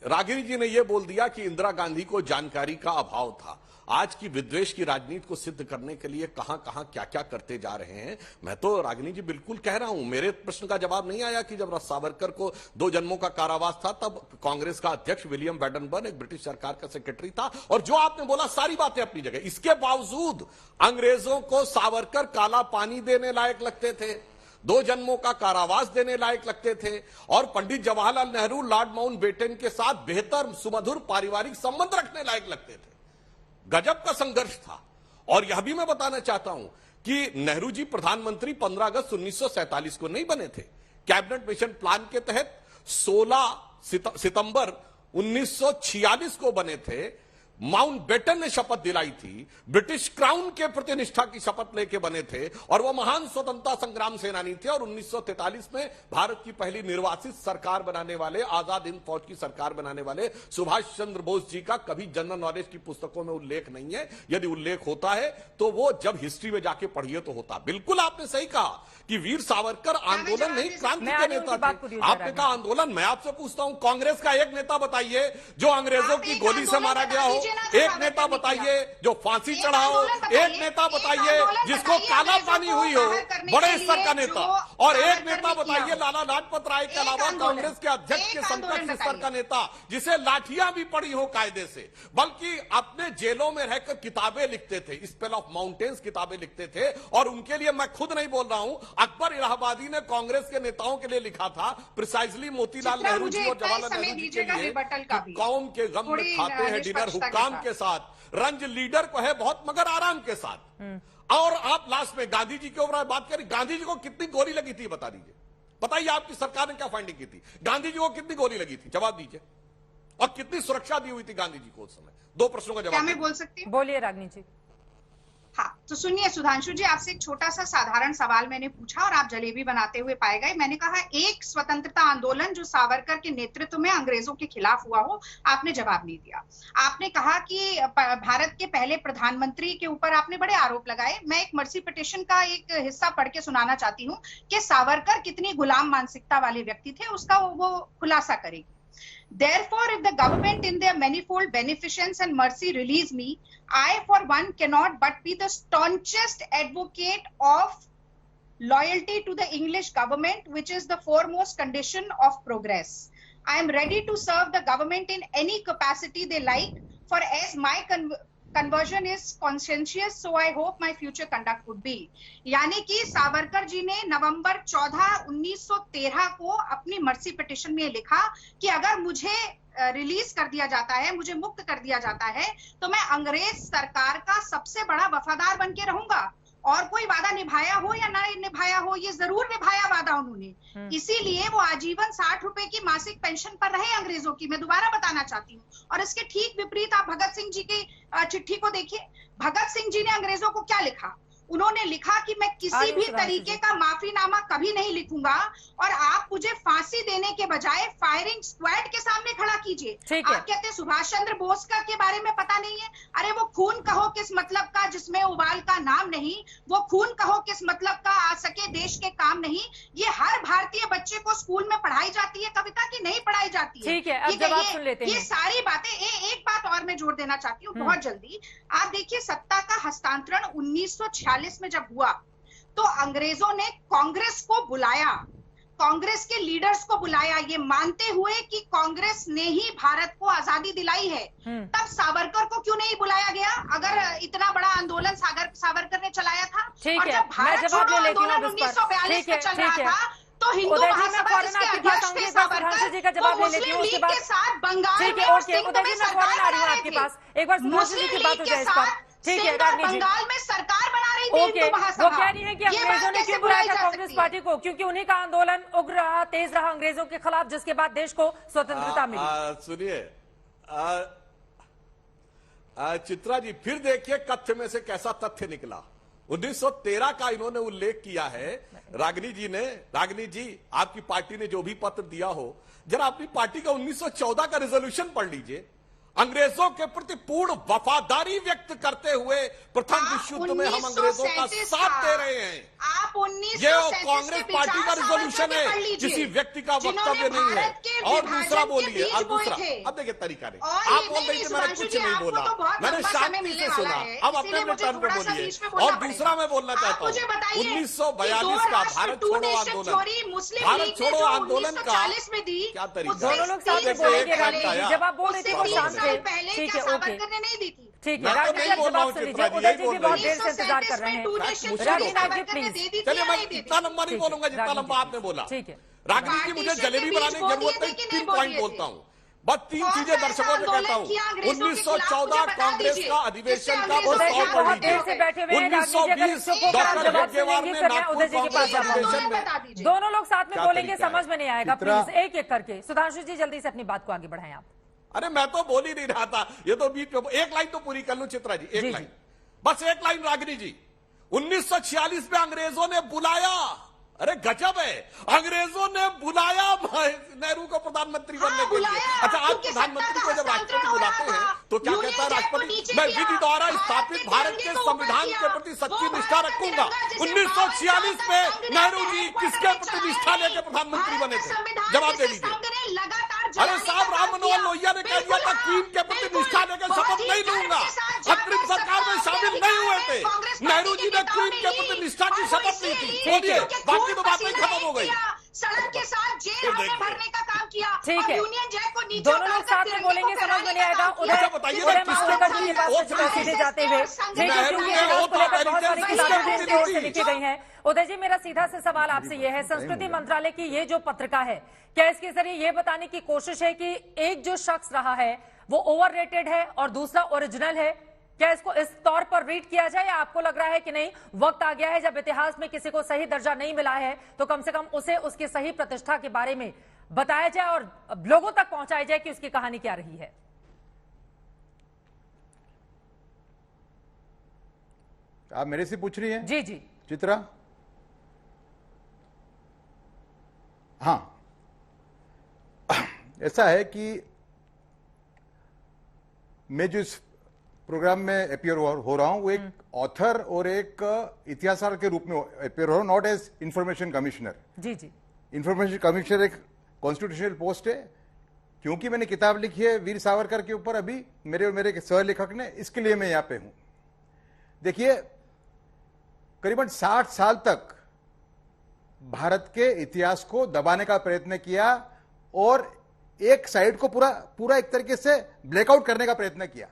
रागिनी जी ने यह बोल दिया कि इंदिरा गांधी को जानकारी का अभाव था। आज की विद्वेष की राजनीति को सिद्ध करने के लिए कहां कहां क्या क्या करते जा रहे हैं। मैं तो रागिनी जी बिल्कुल कह रहा हूं, मेरे प्रश्न का जवाब नहीं आया कि जब सावरकर को 2 जन्मों का कारावास था तब कांग्रेस का अध्यक्ष विलियम बैडनबर्न एक ब्रिटिश सरकार का सेक्रेटरी था, और जो आपने बोला सारी बातें अपनी जगह। इसके बावजूद अंग्रेजों को सावरकर काला पानी देने लायक लगते थे, 2 जन्मों का कारावास देने लायक लगते थे, और पंडित जवाहरलाल नेहरू लॉर्ड माउंटबेटन के साथ बेहतर सुमधुर पारिवारिक संबंध रखने लायक लगते थे। गजब का संघर्ष था। और यह भी मैं बताना चाहता हूं कि नेहरू जी प्रधानमंत्री 15 अगस्त 1947 को नहीं बने थे। कैबिनेट मिशन प्लान के तहत 16 सितंबर 1946 को बने थे। माउंटबेटन ने शपथ दिलाई थी, ब्रिटिश क्राउन के प्रति निष्ठा की शपथ लेके बने थे, और वह महान स्वतंत्रता संग्राम सेनानी थे। और 1943 में भारत की पहली निर्वासित सरकार बनाने वाले, आजाद हिंद फौज की सरकार बनाने वाले सुभाष चंद्र बोस जी का कभी जनरल नॉलेज की पुस्तकों में उल्लेख नहीं है। यदि उल्लेख होता है तो वो जब हिस्ट्री में जाके पढ़िए तो होता। बिल्कुल आपने सही कहा कि वीर सावरकर आंदोलन नहीं, क्रांति के नेता थे। आपने कहा आंदोलन। मैं आपसे पूछता हूं, कांग्रेस का एक नेता बताइए जो अंग्रेजों की गोली से मारा गया हो। एक नेता बताइए जो फांसी चढ़ा हो, एक नेता बताइए जिसको काला पानी हुई हो बड़े स्तर का नेता, और एक नेता बताइए लाला लाजपत राय के अलावा कांग्रेस के अध्यक्ष के समकक्ष स्तर का नेता जिसे लाठियां भी पड़ी हो कायदे से, बल्कि अपने जेलों में रहकर किताबें लिखते थे, स्पेल ऑफ माउंटेन्स किताबें लिखते थे। और उनके लिए मैं खुद नहीं बोल रहा हूं, अकबर इलाहाबादी ने कांग्रेस के नेताओं के लिए लिखा था, प्रिसाइजली मोतीलाल नेहरू जी और जवाहरलाल नेहरू जी के लिए, कौम के गम में खाते हैं डिनर हुक्काम के साथ, रंज लीडर को है बहुत मगर आराम के साथ। और आप लास्ट में गांधी जी के ऊपर बात करें, गांधी जी को कितनी गोली लगी थी बता दीजिए, बताइए आपकी सरकार ने क्या फाइंडिंग की थी, गांधी जी को कितनी गोली लगी थी, जवाब दीजिए, और कितनी सुरक्षा दी हुई थी गांधी जी को उस समय। दो प्रश्नों का जवाब। क्या मैं बोल सकती हूँ? बोलिए रागिनी जी। हाँ, तो सुनिए सुधांशु जी, आपसे एक छोटा सा साधारण सवाल मैंने पूछा और आप जलेबी बनाते हुए पाए गए। मैंने कहा एक स्वतंत्रता आंदोलन जो सावरकर के नेतृत्व में अंग्रेजों के खिलाफ हुआ हो, आपने जवाब नहीं दिया। आपने कहा कि भारत के पहले प्रधानमंत्री के ऊपर आपने बड़े आरोप लगाए। मैं एक मर्सी पिटीशन का एक हिस्सा पढ़ के सुनाना चाहती हूँ कि सावरकर कितनी गुलाम मानसिकता वाले व्यक्ति थे, उसका वो खुलासा करेगी। Therefore, if the government in their manifold beneficence and mercy release me, I for one cannot but be the staunchest advocate of loyalty to the English government, which is the foremost condition of progress. I am ready to serve the government in any capacity they like, for as my conversion is conscientious, so I hope my future conduct would be. यानी कि सावरकर जी ने नवंबर 14, 1913 को अपनी mercy petition में लिखा कि अगर मुझे रिलीज कर दिया जाता है, मुझे मुक्त कर दिया जाता है, तो मैं अंग्रेज सरकार का सबसे बड़ा वफादार बन के रहूंगा। और कोई वादा निभाया हो या ना निभाया हो, ये जरूर निभाया वादा उन्होंने। इसीलिए वो आजीवन 60 रुपए की मासिक पेंशन पर रहे अंग्रेजों की। मैं दोबारा बताना चाहती हूँ। और इसके ठीक विपरीत आप भगत सिंह जी की चिट्ठी को देखिए। भगत सिंह जी ने अंग्रेजों को क्या लिखा? उन्होंने लिखा कि मैं किसी भी तरीके का माफीनामा कभी नहीं लिखूंगा और आप मुझे फांसी देने के बजाय फायरिंग स्क्वाड के सामने खड़ा कीजिए। आप कहते हैं सुभाष चंद्र बोस का के बारे में पता नहीं है। अरे वो खून कहो किस मतलब का जिसमें उबाल का नाम नहीं, वो खून कहो किस मतलब का आ सके देश के काम नहीं। ये हर भारतीय बच्चे को स्कूल में पढ़ाई जाती है कविता की नहीं पढ़ाई जाती है। ठीक है, अब जवाब सुन लेते हैं। ये सारी बातें एक बात और मैं जोड़ देना चाहती हूँ बहुत जल्दी। आप देखिए सत्ता का हस्तांतरण 1946 में जब हुआ तो अंग्रेजों ने कांग्रेस को बुलाया, कांग्रेस के लीडर्स को बुलाया, ये मानते हुए कि कांग्रेस ने ही भारत को आजादी दिलाई है। तब सावरकर को क्यों नहीं बुलाया गया अगर इतना बड़ा आंदोलन सावरकर ने चलाया था? और जब भारत छोड़ो आंदोलन 1942 में चल रहा था तो हिंदू महासभा जिसके अध्यक्ष थे सावरकर, वो मुस्लिम लीग के साथ बंगाल में और सिंध में सरकार बना रहे थे। मुस्लिम लीग के साथ ठीक है, बंगाल में सरकार बना रही थी हिंदू महासभा। वो कह रही है कि अंग्रेजों ने क्यों बुलाया था कांग्रेस पार्टी को? क्योंकि उन्हीं का आंदोलन उग्र रहा, तेज रहा अंग्रेजों के खिलाफ, जिसके बाद देश को स्वतंत्रता मिली। सुनिए चित्रा जी, फिर देखिए कथ्य में से कैसा तथ्य निकला। 1913 का इन्होंने उल्लेख किया है रागिनी जी ने। रागिनी जी, आपकी पार्टी ने जो भी पत्र दिया हो, जरा अपनी पार्टी का 1914 का रेजोल्यूशन पढ़ लीजिए। अंग्रेजों के प्रति पूर्ण वफादारी व्यक्त करते हुए प्रथम विश्व युद्ध में हम अंग्रेजों का साथ दे रहे हैं। आप ये कांग्रेस पार्टी का रिजोल्यूशन है, किसी व्यक्ति का वक्तव्य नहीं है। और दूसरा बोलिए, और दूसरा, अब देखिए तरीका नहीं, आप बोल रही थी मैंने कुछ नहीं बोला, मैंने शांति से सुना। अब अपने टर्न पे बोलिए। और दूसरा मैं बोलना चाहता हूँ 1942 का भारत छोड़ो आंदोलन, भारत छोड़ो आंदोलन का क्या तरीका? दोनों लोग साथ में बोलेंगे। जब आप बोल रहे थे पहले ठीक क्या है, सावरकर ने नहीं दी थी? ठीक है, रागिनी जी जवाब सुन लीजिए। उदय जी भी बहुत देर से इंतजार कर रहे हैं। रागिनी जी प्लीज। चलिए मैं इतना लंबा नहीं बोलूंगा जितना लंबा आपने बोला। ठीक है रागिनी जी, मुझे जलेबी बनाने की जरूरत नहीं, 3 पॉइंट बोलता हूँ, बस 3 चीजें दर्शकों से कहता हूँ। 1914 कांग्रेस का अधिवेशन का प्रस्ताव पढ़ लीजिए। 1920 डॉक्टर हेडगेवार ने नागपुर कांग्रेस अधिवेशन में। दोनों लोग साथ में बोलेंगे, समझ में नहीं आएगा। प्लीज एक एक करके। सुधांशु जी जल्दी से अपनी बात को आगे बढ़ाएं आप। अरे मैं तो बोल ही नहीं रहा था, ये तो बीच में एक लाइन तो पूरी कर लूं चित्रा जी, एक लाइन, बस एक लाइन। रागिनी जी, 1946 में अंग्रेजों ने बुलाया, अरे गजब है, अंग्रेजों ने बुलाया नेहरू को प्रधानमंत्री बनने के लिए। अच्छा, आप प्रधानमंत्री को जब राष्ट्रपति बुलाते हैं तो क्या कहता है राष्ट्रपति? मैं विधि द्वारा स्थापित भारत के संविधान के प्रति सच्ची निष्ठा रखूंगा। 1946 में नेहरू जी किसके प्रति निष्ठा लेकर प्रधानमंत्री बने थे? जवाब दे दीजिए। लगातार अरे साहब, राम मनोहर लोहिया ने कह दिया था क्वीन के प्रति निष्ठा लेकर शपथ नहीं लूंगा, अंतरिम सरकार में शामिल नहीं हुए थे। नेहरू जी ने क्वीन के प्रति निष्ठा की शपथ ली थी। बोलिए, बाकी तो बातें खत्म हो गई। सड़क के साथ जेल हमने भरने का काम किया। ठीक है, यूनियन जैक को नीचे दोनों लोग साथ में बोलेंगे, समझ में नहीं आएगा। उधर सीधे जाते हुए लिखी गई है। उदय जी, मेरा सीधा से सवाल आपसे यह है, संस्कृति मंत्रालय की ये जो पत्रिका है, क्या इसके जरिए ये बताने की कोशिश है कि एक जो शख्स रहा है वो ओवररेटेड है और दूसरा ओरिजिनल है? क्या इसको इस तौर पर रीड किया जाए, या आपको लग रहा है कि नहीं, वक्त आ गया है जब इतिहास में किसी को सही दर्जा नहीं मिला है तो कम से कम उसे उसकी सही प्रतिष्ठा के बारे में बताया जाए और लोगों तक पहुंचाया जाए कि उसकी कहानी क्या रही है? आप मेरे से पूछ रही हैं? जी जी चित्रा। हाँ, ऐसा है कि मैं जो इस प्रोग्राम में अपियर हो रहा हूं वो एक ऑथर और एक इतिहासकार के रूप में अपियर हो रहा हूं, नॉट एज इंफॉर्मेशन कमिश्नर। जी जी। इंफॉर्मेशन कमिश्नर एक कॉन्स्टिट्यूशनल पोस्ट है। क्योंकि मैंने किताब लिखी है वीर सावरकर के ऊपर, अभी मेरे और मेरे सह लेखक ने, इसके लिए मैं यहां पे हूं। देखिए, करीबन 60 साल तक भारत के इतिहास को दबाने का प्रयत्न किया और एक साइड को पूरा एक तरीके से ब्लैकआउट करने का प्रयत्न किया।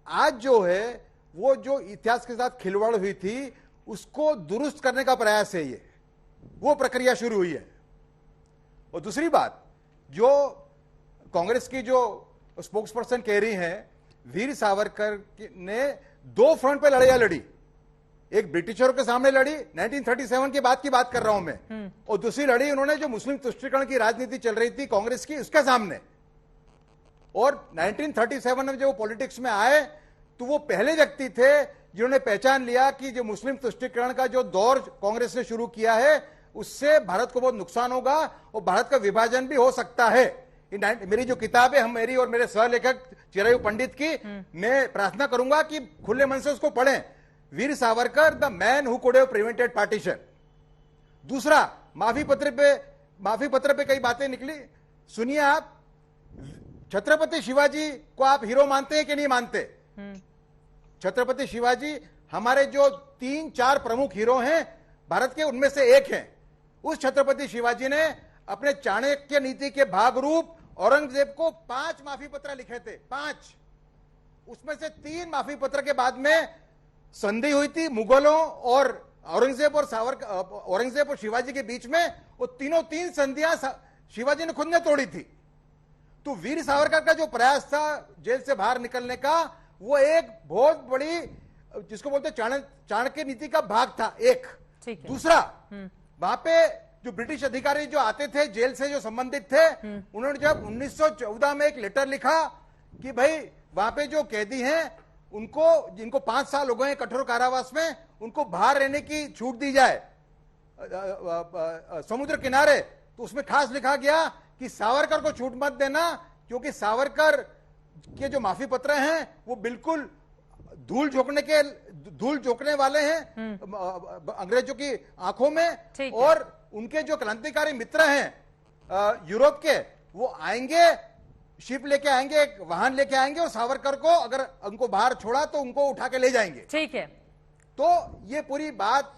आज जो है वो जो इतिहास के साथ खिलवाड़ हुई थी उसको दुरुस्त करने का प्रयास है, ये वो प्रक्रिया शुरू हुई है। और दूसरी बात, जो कांग्रेस की जो स्पोक्स पर्सन कह रही हैं, वीर सावरकर ने 2 फ्रंट पे लड़ाइयां लड़ी। एक ब्रिटिशरों के सामने लड़ी, 1937 के बाद की बात कर रहा हूं मैं, और दूसरी लड़ी उन्होंने जो मुस्लिम तुष्टीकरण की राजनीति चल रही थी कांग्रेस की, उसके सामने। और 1937 में जब वो पॉलिटिक्स में आए तो वो पहले व्यक्ति थे जिन्होंने पहचान लिया कि जो मुस्लिम तुष्टीकरण का जो दौर कांग्रेस ने शुरू किया है उससे भारत को बहुत नुकसान होगा और भारत का विभाजन भी हो सकता है। मेरी जो किताब है, मेरी और मेरे सह लेखक चिरायु पंडित की, मैं प्रार्थना करूंगा कि खुले मन से उसको पढ़ें। Veer Savarkar, the man who could have prevented partition. दूसरा, माफी पत्र पे कई बातें निकली, सुनिए आप। छत्रपति शिवाजी को आप हीरो मानते हैं कि नहीं मानते? छत्रपति शिवाजी हमारे जो 3-4 प्रमुख हीरो हैं भारत के, उनमें से एक हैं। उस छत्रपति शिवाजी ने अपने चाणक्य नीति के भाग रूप औरंगजेब को 5 माफी पत्र लिखे थे, 5। उसमें से 3 माफी पत्र के बाद में संधि हुई थी मुगलों और औरंगजेब और शिवाजी के बीच में। वो तीनों 3 संधियां शिवाजी ने खुद ने तोड़ी थी। तो वीर सावरकर का जो प्रयास था जेल से बाहर निकलने का, वो एक बहुत बड़ी, जिसको बोलते चाणक्य नीति का भाग था, एक। दूसरा, वहां पे जो ब्रिटिश अधिकारी जो आते थे जेल से, जो संबंधित थे, उन्होंने जब 1914 में एक लेटर लिखा कि भाई वहां पे जो कैदी हैं उनको, जिनको 5 साल हो गए कठोर कारावास में, उनको बाहर रहने की छूट दी जाए समुद्र किनारे। तो उसमें खास लिखा गया कि सावरकर को छूट मत देना, क्योंकि सावरकर के जो माफी पत्र हैं वो बिल्कुल धूल झोंकने वाले हैं अंग्रेजों की आंखों में। और उनके जो क्रांतिकारी मित्र हैं यूरोप के, वो आएंगे, शिप लेके आएंगे, एक वाहन लेके आएंगे और सावरकर को अगर उनको बाहर छोड़ा तो उनको उठा के ले जाएंगे। ठीक है। तो ये पूरी बात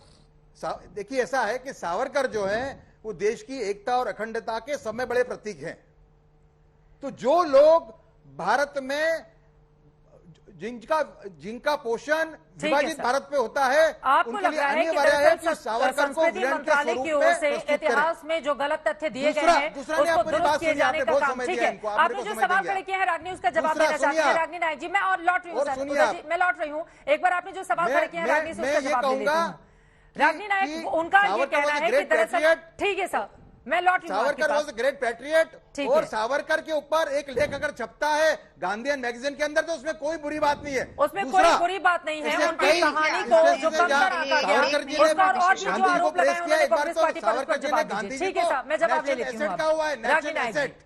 देखिए, ऐसा है कि सावरकर जो है वो देश की एकता और अखंडता के सब में बड़े प्रतीक हैं। तो जो लोग भारत में जिनका पोषण विभाजित भारत पे होता है, आपको लग रहा है कि संस्कृति मंत्रालय की ओर से इतिहास में जो गलत तथ्य दिए गए हैं उसको दुरुस्त किए जाने का काम। ठीक है, आपने जो सवाल खड़े किए हैं रागनी, उसका जवाब देना चाहती है रागनी नायक जी। मैं और लौट रही हूँ सर, मैं लौट रही हूँ। एक बार आपने जो सवाल खड़े किए हैं रागनी, उसका जवाब दे देती हूँ। रागनी नायक, उनका ये कहना है कि दरअसल, ठीक है सर, मैं लौट रही हूं। Savarkar was great patriot. और सावरकर के ऊपर एक लेख अगर छपता है गांधीयन मैगजीन के अंदर तो उसमें कोई बुरी बात नहीं है, उसमें कोई बुरी बात नहीं है। उनकी कहानी को जो कम कर रखा गया, सावरकर जी ने और जो आरोप लगाए उन्होंने कांग्रेस पार्टी पर सावरकर जी ने गांधी जी ठीक है साहब, मैं जवाब ले लेती हूँ। का हुआ है नेशनल एसेट।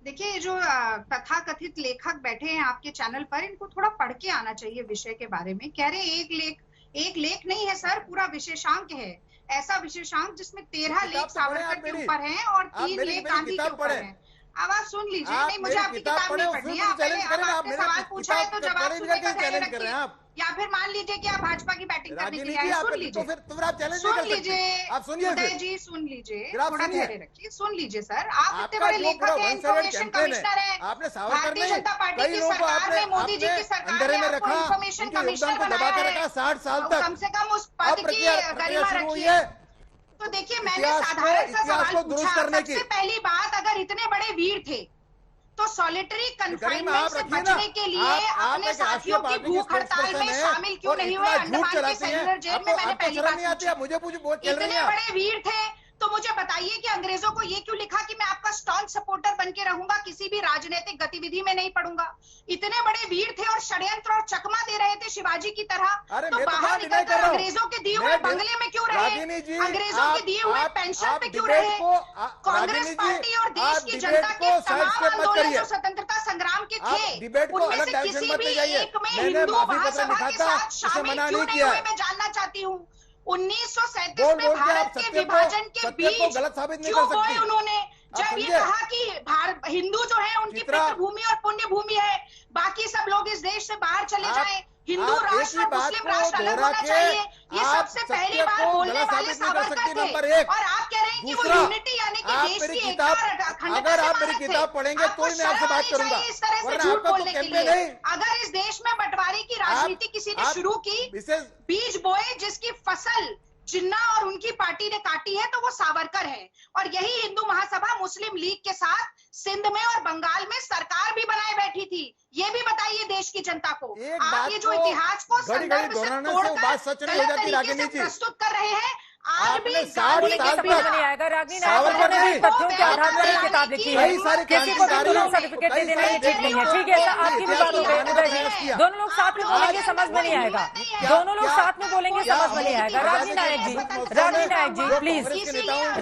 देखिए, जो तथाकथित लेखक बैठे हैं आपके चैनल पर, इनको थोड़ा पढ़ के आना चाहिए विषय के बारे में। कह रहे एक लेख नहीं है सर, पूरा विशेषांक है। ऐसा विशेषांक जिसमें 13 लेख किताब तो पढ़े सावरकर आप के मेरी। ऊपर हैं और आप 3 मेरी लेख मेरी गांधी के किताब ऊपर पढ़े। हैं। अब आप सुन लीजिए। आप नहीं, मुझे मेरी आपकी किताब किताब पढ़े नहीं और पढ़नी फिर है। मुझे चैलेंज करें। आप आपने मेरा सवाल पूछा है तो किताब जवाब चैलेंज सुनने का करके धैर्य चैलेंज कर रहे हैं रखिए। आप। या फिर मान लीजिए कि आप भाजपा की बैटिंग करने के रागिनी लिए जी, आए। आप सुन तो लीजिए, फिर आप चैलेंज नहीं सुन कर सकते। लीजिए। आप सुनिए उदय फिर। जी सुन लीजिए, फिर आप थोड़ा सुनिए। धैर्य रखिए। सुन लीजिए सर, आप इतने आपका बड़े जो लेखक पूरा हैं, 1 साइडेड इंफॉर्मेशन कैंपेन है, कमिश्नर है। आपने सावरकर भारतीय नहीं, जनता पार्टी कई की लोगों को सरकार में, मोदी जी आपने की सरकार अंधेरे ने में आपको रखा, इंफॉर्मेशन उनके योगदान कमिश्नर को दबा बनाया के है। रखा 60 साल तक। कम से कम उस अब पद की प्रक्रिया गरिमा शुरू हुई रखिए। है तो देखिए, मैंने इतिहास साधारण सा को सवाल दुरुस्त पूछा। करने की। सबसे पहली बात, अगर इतने बड़े वीर थे तो सॉलिटरी कन्फाइनमेंट से बचने के लिए अपने साथियों की भूख हड़ताल में शामिल क्यों नहीं हुए? अंडमान के सेलुलर जेल में मैंने पहली बात पूछी। मुझे बहुत चल रही इतने है। बड़े वीर थे तो मुझे बताइए कि अंग्रेजों को ये क्यों लिखा कि मैं आपका स्टॉन्च सपोर्टर बन के रहूंगा, किसी भी राजनीतिक गतिविधि में नहीं पड़ूंगा? इतने बड़े वीर थे और षड्यंत्र और चकमा दे रहे थे शिवाजी की तरह। अरे तो मैं तो बाहर बात नहीं कर निकलकर रहा हूं। अंग्रेजों के दिए हुए मैं- बंगले में क्यों रहे? रागिनी जी, अंग्रेजों के दिए हुए पेंशन पे क्यों रहे? कांग्रेस पार्टी और देश की जनता के तमाम आंदोलन जो स्वतंत्रता संग्राम के आप थे, डिबेट को उनमें अलग से डायरेक्शन किसी मत भी ले जाइए। एक में मैंने हिंदू माफी पत्र महासभा लिखा के था, साथ उसे शामिल मना क्यों नहीं नहीं किया हुए? है। मैं जानना चाहती हूँ। 1937 बोल में बोल के भारत आप के सत्य को- विभाजन के सत्य को बीच गलत साबित नहीं क्यों कर बोए सकती। उन्होंने? आप जब ये समझे? कहा कि हिंदू जो है उनकी चित्रा- पितृभूमि और पुण्य भूमि है, बाकी सब लोग इस देश से बाहर चले जाएं, हिंदू आप एक राष्ट्र ही और बात मुस्लिम को राष्ट्र अलग दोहरा होना के चाहिए, ये आप सबसे पहली सत्य बार को बोलने गलत वाले साबित नहीं कर सावरकर सकती। थे। नंबर एक। और आप कह रहे हैं कि वो दूसरा, यूनिटी यानी कि आप देश मेरी की किताब- एकता और अखंडता अगर से आप मेरी मानक थे। किताब पढ़ेंगे आपको तो ही मैं आपसे शर्म बात आनी करूंगा। चाहिए इस तरह से वरना झूठ आपका तो बोलने के कैंपेन लिए। नहीं। अगर इस देश में बंटवारे की राजनीति किसी ने आप शुरू की, विशेष बीज बोए जिसकी फसल जिन्ना और उनकी पार्टी ने काटी है, तो वो सावरकर है। और यही हिंदू महासभा मुस्लिम लीग के साथ सिंध में और बंगाल में सरकार भी बनाए बैठी थी। ये भी बताइए देश की जनता को। एक आप बात ये जो को इतिहास को घड़ी-घड़ी संदर्भ से दोहराने से वो तोड़कर बात सच नहीं हो गलत जाती, तरीके रागिनी से जी। प्रस्तुत कर रहे हैं। आज आपने भी 60 गांधी साल के समझ में तक नहीं आएगा। रागिनी सावरकर नायक नहीं, तथ्यों के आधार पर आपने किताब लिखी कई है, सारे किसी को भी क्रांतिकारियों, तुरंत सर्टिफिकेट दे कई देना सारे ये ठीक नहीं है। देशों ठीक है, को आपकी भी इतिहास बात हो को गई। बनाने उदय का प्रयास जी, किया। दोनों लोग साथ में बोलेंगे समझ में नहीं आएगा। दोनों लोग साथ में बोलेंगे समझ में नहीं आएगा। रागिनी नायक जी, रागिनी नायक जी प्लीज,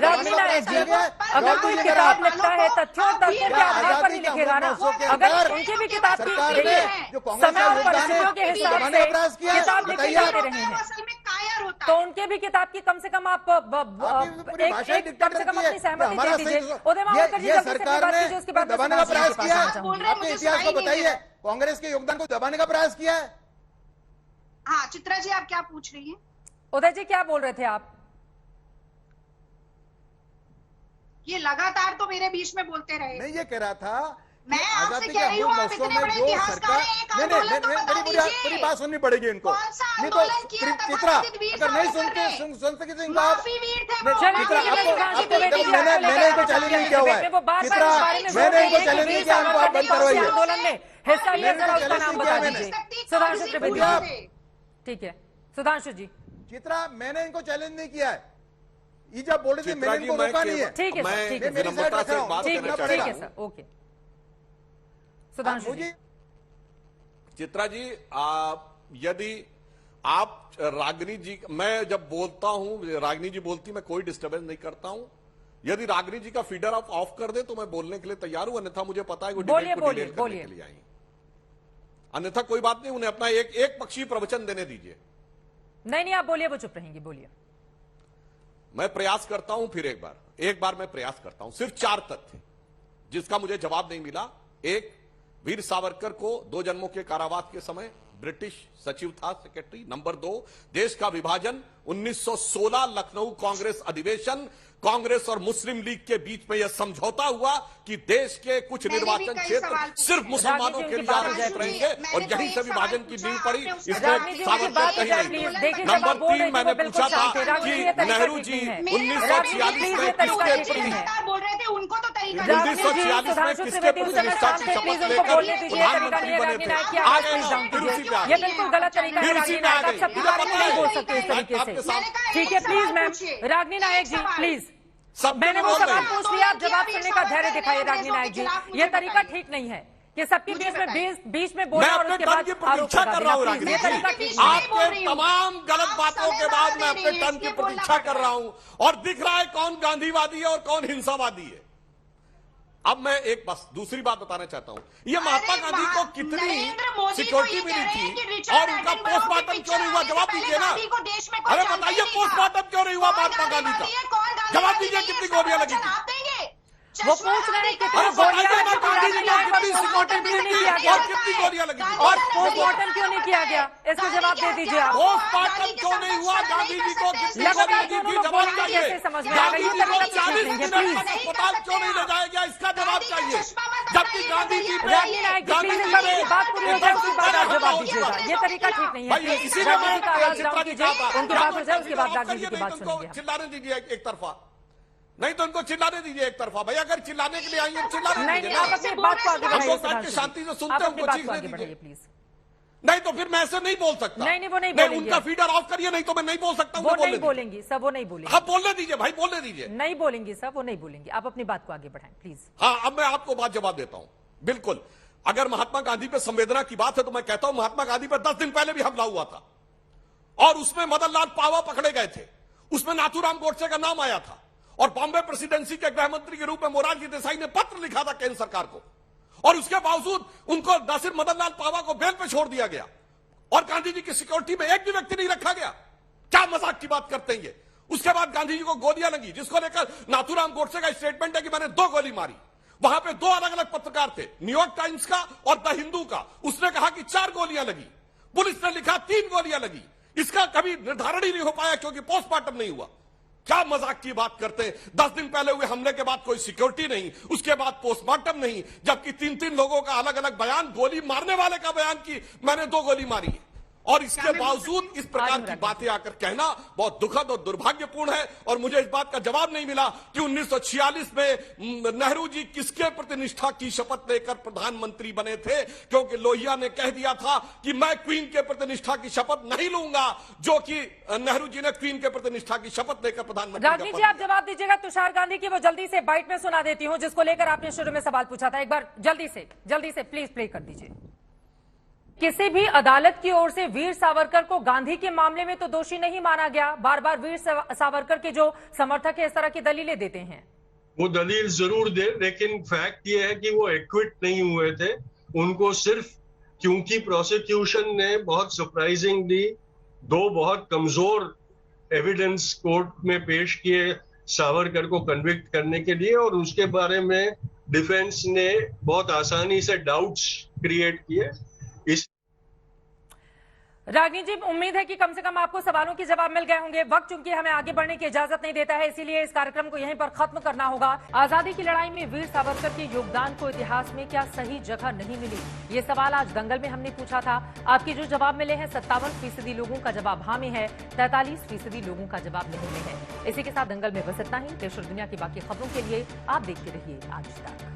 रागिनी नायक जी, अगर कोई किताब लिखता है तथ्यों और तर्कों के आधार पर ही लिखेगा ना। अगर उनकी भी किताब की सरकार देखिए, ने जो कांग्रेस समय का और योगदान है, परिस्थितियों के उसको हिसाब बनाने से का प्रयास किया। किताब लिखे बताइए जाते आप। रहे हैं, असल में कायर होता तो है। उनके भी किताब की कम से कम आप पूरी भाषा एक कम से कम अपनी सहमति हमारा दे दीजिए। सही- उदय मावड़कर जी ये जल्दी से सरकार बात ने कीजिए, उसके बाद मैं दबाने का सुभाष जी प्रयास के किया पास है। आना बोल चाहूंगी। रहे हैं, आपके मुझे इतिहास को सुनाई नहीं बताइए, दे रहा। कांग्रेस के योगदान को दबाने का प्रयास किया है। हाँ चित्रा जी, आप क्या पूछ रही हैं? उदय जी क्या बोल रहे थे आप? ये लगातार तो मेरे बीच में बोलते रहे। मैं ये कह रहा था मैं कि आपसे आजादी कह के रही हूँ, अमृत आप महोत्सव इतने में बड़े जो इतिहासकार सरकार हैं, एक नहीं आंदोलन तो बता दीजिए। मेरी बात सुननी पड़ेगी इनको। कौन सा नहीं तो आंदोलन किया था चित्रा, तथाकथित वीर अगर नहीं सावरकर सुनते ने? सुन सकते इनको आप। माफी वीर थे नहीं, वो, चलिए, चित्रा, ठीक है, आपको- सुभाष जी आपको- को बेटी जी मैंने आपको मैंने लेकर इनको आना चैलेंज नहीं चाहिए किया हुआ डिबेट में। वो है। बार-बार चित्रा, इस बारे में बोल मैंने रही इनको हैं कि चैलेंज वीर नहीं किया, इनको आप सावरकर बंद ने कौन से करवाइए। आंदोलन में हिस्सा लिया, मैंने जरा इनको उसका चैलेंज नाम नहीं बता किया दीजिए। सुधांशु त्रिवेदी आप। जी, ठीक है सुधांशु जी, चित्रा, मैंने इनको चैलेंज नहीं किया है। ये जब बोल रहे थे चित्रा मैंने जी, इनको मैं रोका नहीं है। केवल- ठीक है सर, मैं ठीक है, मेरी विनम्रता साइड से रख एक बात ठीक कहना है, चाहता ठीक है हूं। Sir, okay. सुधांशु जी, मुझे चित्रा जी, यदि आप रागिनी जी, मैं जब बोलता हूं, रागिनी जी बोलती, मैं कोई डिस्टर्बेंस नहीं करता हूं। यदि रागिनी जी का फीडर आप ऑफ कर दे तो मैं बोलने के लिए तैयार हूं, अन्यथा मुझे पता है वो बोलिए, डिबेट को बोलिए, डिलेट करने बोलिए। के लिए आई। अन्यथा कोई बात नहीं, उन्हें अपना एक पक्षी प्रवचन देने दीजिए। नहीं आप बोलिए, वो चुप रहेंगे, बोलिए। मैं प्रयास करता हूं, फिर एक बार मैं प्रयास करता हूं। सिर्फ 4 तथ्य जिसका मुझे जवाब नहीं मिला। 1, वीर सावरकर को 2 जन्मों के कारावास के समय ब्रिटिश सचिव था, सेक्रेटरी। नंबर 2, देश का विभाजन 1916 लखनऊ कांग्रेस अधिवेशन, कांग्रेस और मुस्लिम लीग के बीच में यह समझौता हुआ कि देश के कुछ मैंने भी निर्वाचन कई क्षेत्र सवाल पूछे। सिर्फ मुसलमानों राजनीति के की लिए बात हो आरक्षित जाए, रहेंगे, मैंने और तो यहीं एक से सवाल विभाजन की पूछा, नींव पड़ी। आपने उसके इसमें राजनीति की सावरकर बात हो कहीं जाए, नहीं प्लीज। थे। देखिए, जब आप नंबर बोल रहे 3, थे, मैंने वो बिल्कुल पूछा था शांत थे। राजनीति ये कि तरीका नेहरू ठीक जी नहीं है। 1946 राजनीति में ये तरीका किसके ठीक नहीं है। प्रति बोल रहे थे उनको तो तरीका 1946 में किसके प्रतिष्ठा की शपथ लेकर प्रधानमंत्री बने थे? आ गए ना, फिर उसी पे आ ये गए। बिल्कुल गलत तरीका है फिर उसी रागिनी पे आ नायक, आप गई। सबके मुझे बारे में पता नहीं है। बोल सकते इस तरीके आपके से। साथ- ठीक है, please ma'am, Ragini Nayak ji please. सब मैंने वो बोल रहे सवाल हैं। पूछ लिया, आप जवाब सुनने का धैर्य दिखाइए रागिनी नायक जी। ये तरीका ठीक नहीं है कि सबके मुझे बीच में बताइए। बीच में मैं बोलना और अपने उसके टर्म बाद की आरोप प्रतीक्षा लगा कर देना, रहा हूँ प्लीज, रागिनी ये तरीका जी। ठीक नहीं है। आपके तमाम गलत आप बातों के समय बाद बता मैं दे अपने रही हैं, टर्म की इसलिए बोलना प्रतीक्षा पड़ कर रहा रहा हूं, और दिख रहा है कौन गांधीवादी है और कौन हिंसावादी है। अब मैं एक बस दूसरी बात बताना चाहता हूं, ये महात्मा गांधी को कितनी सिक्योरिटी मिली थी और उनका पोस्टमार्टम क्यों नहीं हुआ? जवाब दीजिए ना। अरे बताइए पोस्टमार्टम क्यों नहीं हुआ महात्मा गांधी का? जवाब दीजिए, कितनी गोलियां लगी थी? वो पूछ रहे हैं कि अरे बताइए ना, गांधी जी को कितनी सिक्योरिटी मिली थी और कितनी गोलियां लगी थी? और पोस्टमार्टम क्यों नहीं किया गया? इसका जवाब दे दीजिए आप। पोस्टमार्टम क्यों नहीं हुआ? गांधी जी को कितनी गोलियां लगी थी? जवाब चाहिए। कैसे समझ में आ गई? गांधी जी को 40 मिनट तक अस्पताल क्यों नहीं ले जाया गया? इसका जवाब चाहिए। जबकि गांधी जी पे रानी नायक जी, प्लीज एक बार बात पूरी हो जाए उसके बाद आप जवाब दीजिएगा। ये तरीका ठीक नहीं है। भाई इसीलिए रानी का आवाज डाउन कीजिए, मैंने उनकी बात हो जाए उसके बाद गांधी जी की बात सुनेंगे। चिल्लाने दीजिए एक तरफा, नहीं तो उनको चिल्लाने दीजिए एक तरफा। भाई अगर चिल्लाने के लिए आई है चिल्लाने नहीं दीजिए नहीं, आप अपनी बात को आगे बढ़ाइए। बैठ के शांति से सुनते आप हैं, अपनी उनको बात को चीखने आगे बढ़ाइए दीजिए। प्लीज। नहीं तो फिर मैं ऐसे नहीं बोल सकता। नहीं वो नहीं बोलेंगे। उनका फीडर ऑफ करिए, नहीं तो मैं नहीं बोल सकता। वो नहीं बोलेंगी सब, वो नहीं बोलेंगी। हाँ बोलने दीजिए भाई, बोलने दीजिए। नहीं बोलेंगी सब, वो नहीं बोलेंगी। आप अपनी बात को आगे बढ़ाएं प्लीज। हाँ अब मैं आपको बात जवाब देता हूं। बिल्कुल, अगर महात्मा गांधी पे संवेदना की बात है तो मैं कहता हूं महात्मा गांधी पर 10 दिन पहले भी हमला हुआ था और उसमें मदन लाल पावा पकड़े गए थे, उसमें नाथूराम गोडसे का नाम आया था और बॉम्बे प्रेसिडेंसी के गृह मंत्री के रूप में मोरारजी देसाई ने पत्र लिखा था केंद्र सरकार को और उसके बावजूद उनको न सिर्फ मदन लाल पावा को बेल पे छोड़ दिया गया और गांधी जी की सिक्योरिटी में एक भी व्यक्ति नहीं रखा गया। क्या मजाक की बात करते हैं ये? उसके बाद गांधी जी को गोलियां लगी, जिसको लेकर नाथूराम गोडसे का स्टेटमेंट है कि मैंने 2 गोली मारी। वहां पे 2 अलग अलग पत्रकार थे, न्यूयॉर्क टाइम्स का और द हिंदू का। उसने कहा कि 4 गोलियां लगी, पुलिस ने लिखा 3 गोलियां लगी। इसका कभी निर्धारण ही नहीं हो पाया क्योंकि पोस्टमार्टम नहीं हुआ। क्या मजाक की बात करते हैं? 10 दिन पहले हुए हमले के बाद कोई सिक्योरिटी नहीं, उसके बाद पोस्टमार्टम नहीं, जबकि 3-3 लोगों का अलग अलग बयान, गोली मारने वाले का बयान कि मैंने 2 गोली मारी है और इसके बावजूद इस प्रकार की बातें आकर कहना बहुत दुखद और दुर्भाग्यपूर्ण है। और मुझे इस बात का जवाब नहीं मिला कि 1946 में नेहरू जी किसके प्रति निष्ठा की शपथ लेकर प्रधानमंत्री बने थे, क्योंकि लोहिया ने कह दिया था कि मैं क्वीन के प्रति निष्ठा की शपथ नहीं लूंगा, जो कि नेहरू जी ने क्वीन के प्रति निष्ठा की शपथ लेकर प्रधानमंत्री। गांधी जी आप जवाब दीजिएगा तुषार गांधी की, वो जल्दी से बाइट में सुना देती हूं जिसको लेकर आपने शुरू में सवाल पूछा था। एक बार जल्दी से प्लीज प्ले कर दीजिए। किसी भी अदालत की ओर से वीर सावरकर को गांधी के मामले में तो दोषी नहीं माना गया। बार बार वीर सावरकर के जो समर्थक है इस तरह की दलीलें देते हैं। वो दलील जरूर दे, लेकिन फैक्ट ये है कि वो एक्विट नहीं हुए थे। उनको सिर्फ क्योंकि प्रोसिक्यूशन ने बहुत सरप्राइजिंगली 2 बहुत कमजोर एविडेंस कोर्ट में पेश किए सावरकर को कन्विक्ट करने के लिए और उसके बारे में डिफेंस ने बहुत आसानी से डाउट्स क्रिएट किए। रागिनी जी उम्मीद है कि कम से कम आपको सवालों के जवाब मिल गए होंगे। वक्त चूंकि हमें आगे बढ़ने की इजाजत नहीं देता है, इसीलिए इस कार्यक्रम को यहीं पर खत्म करना होगा। आजादी की लड़ाई में वीर सावरकर के योगदान को इतिहास में क्या सही जगह नहीं मिली, ये सवाल आज दंगल में हमने पूछा था। आपके जो जवाब मिले हैं 57% लोगों का जवाब हाँ में है, 43% लोगों का जवाब नहीं में है। इसी के साथ दंगल में बस इतना ही। देश और दुनिया की बाकी खबरों के लिए आप देखते रहिए आज तक।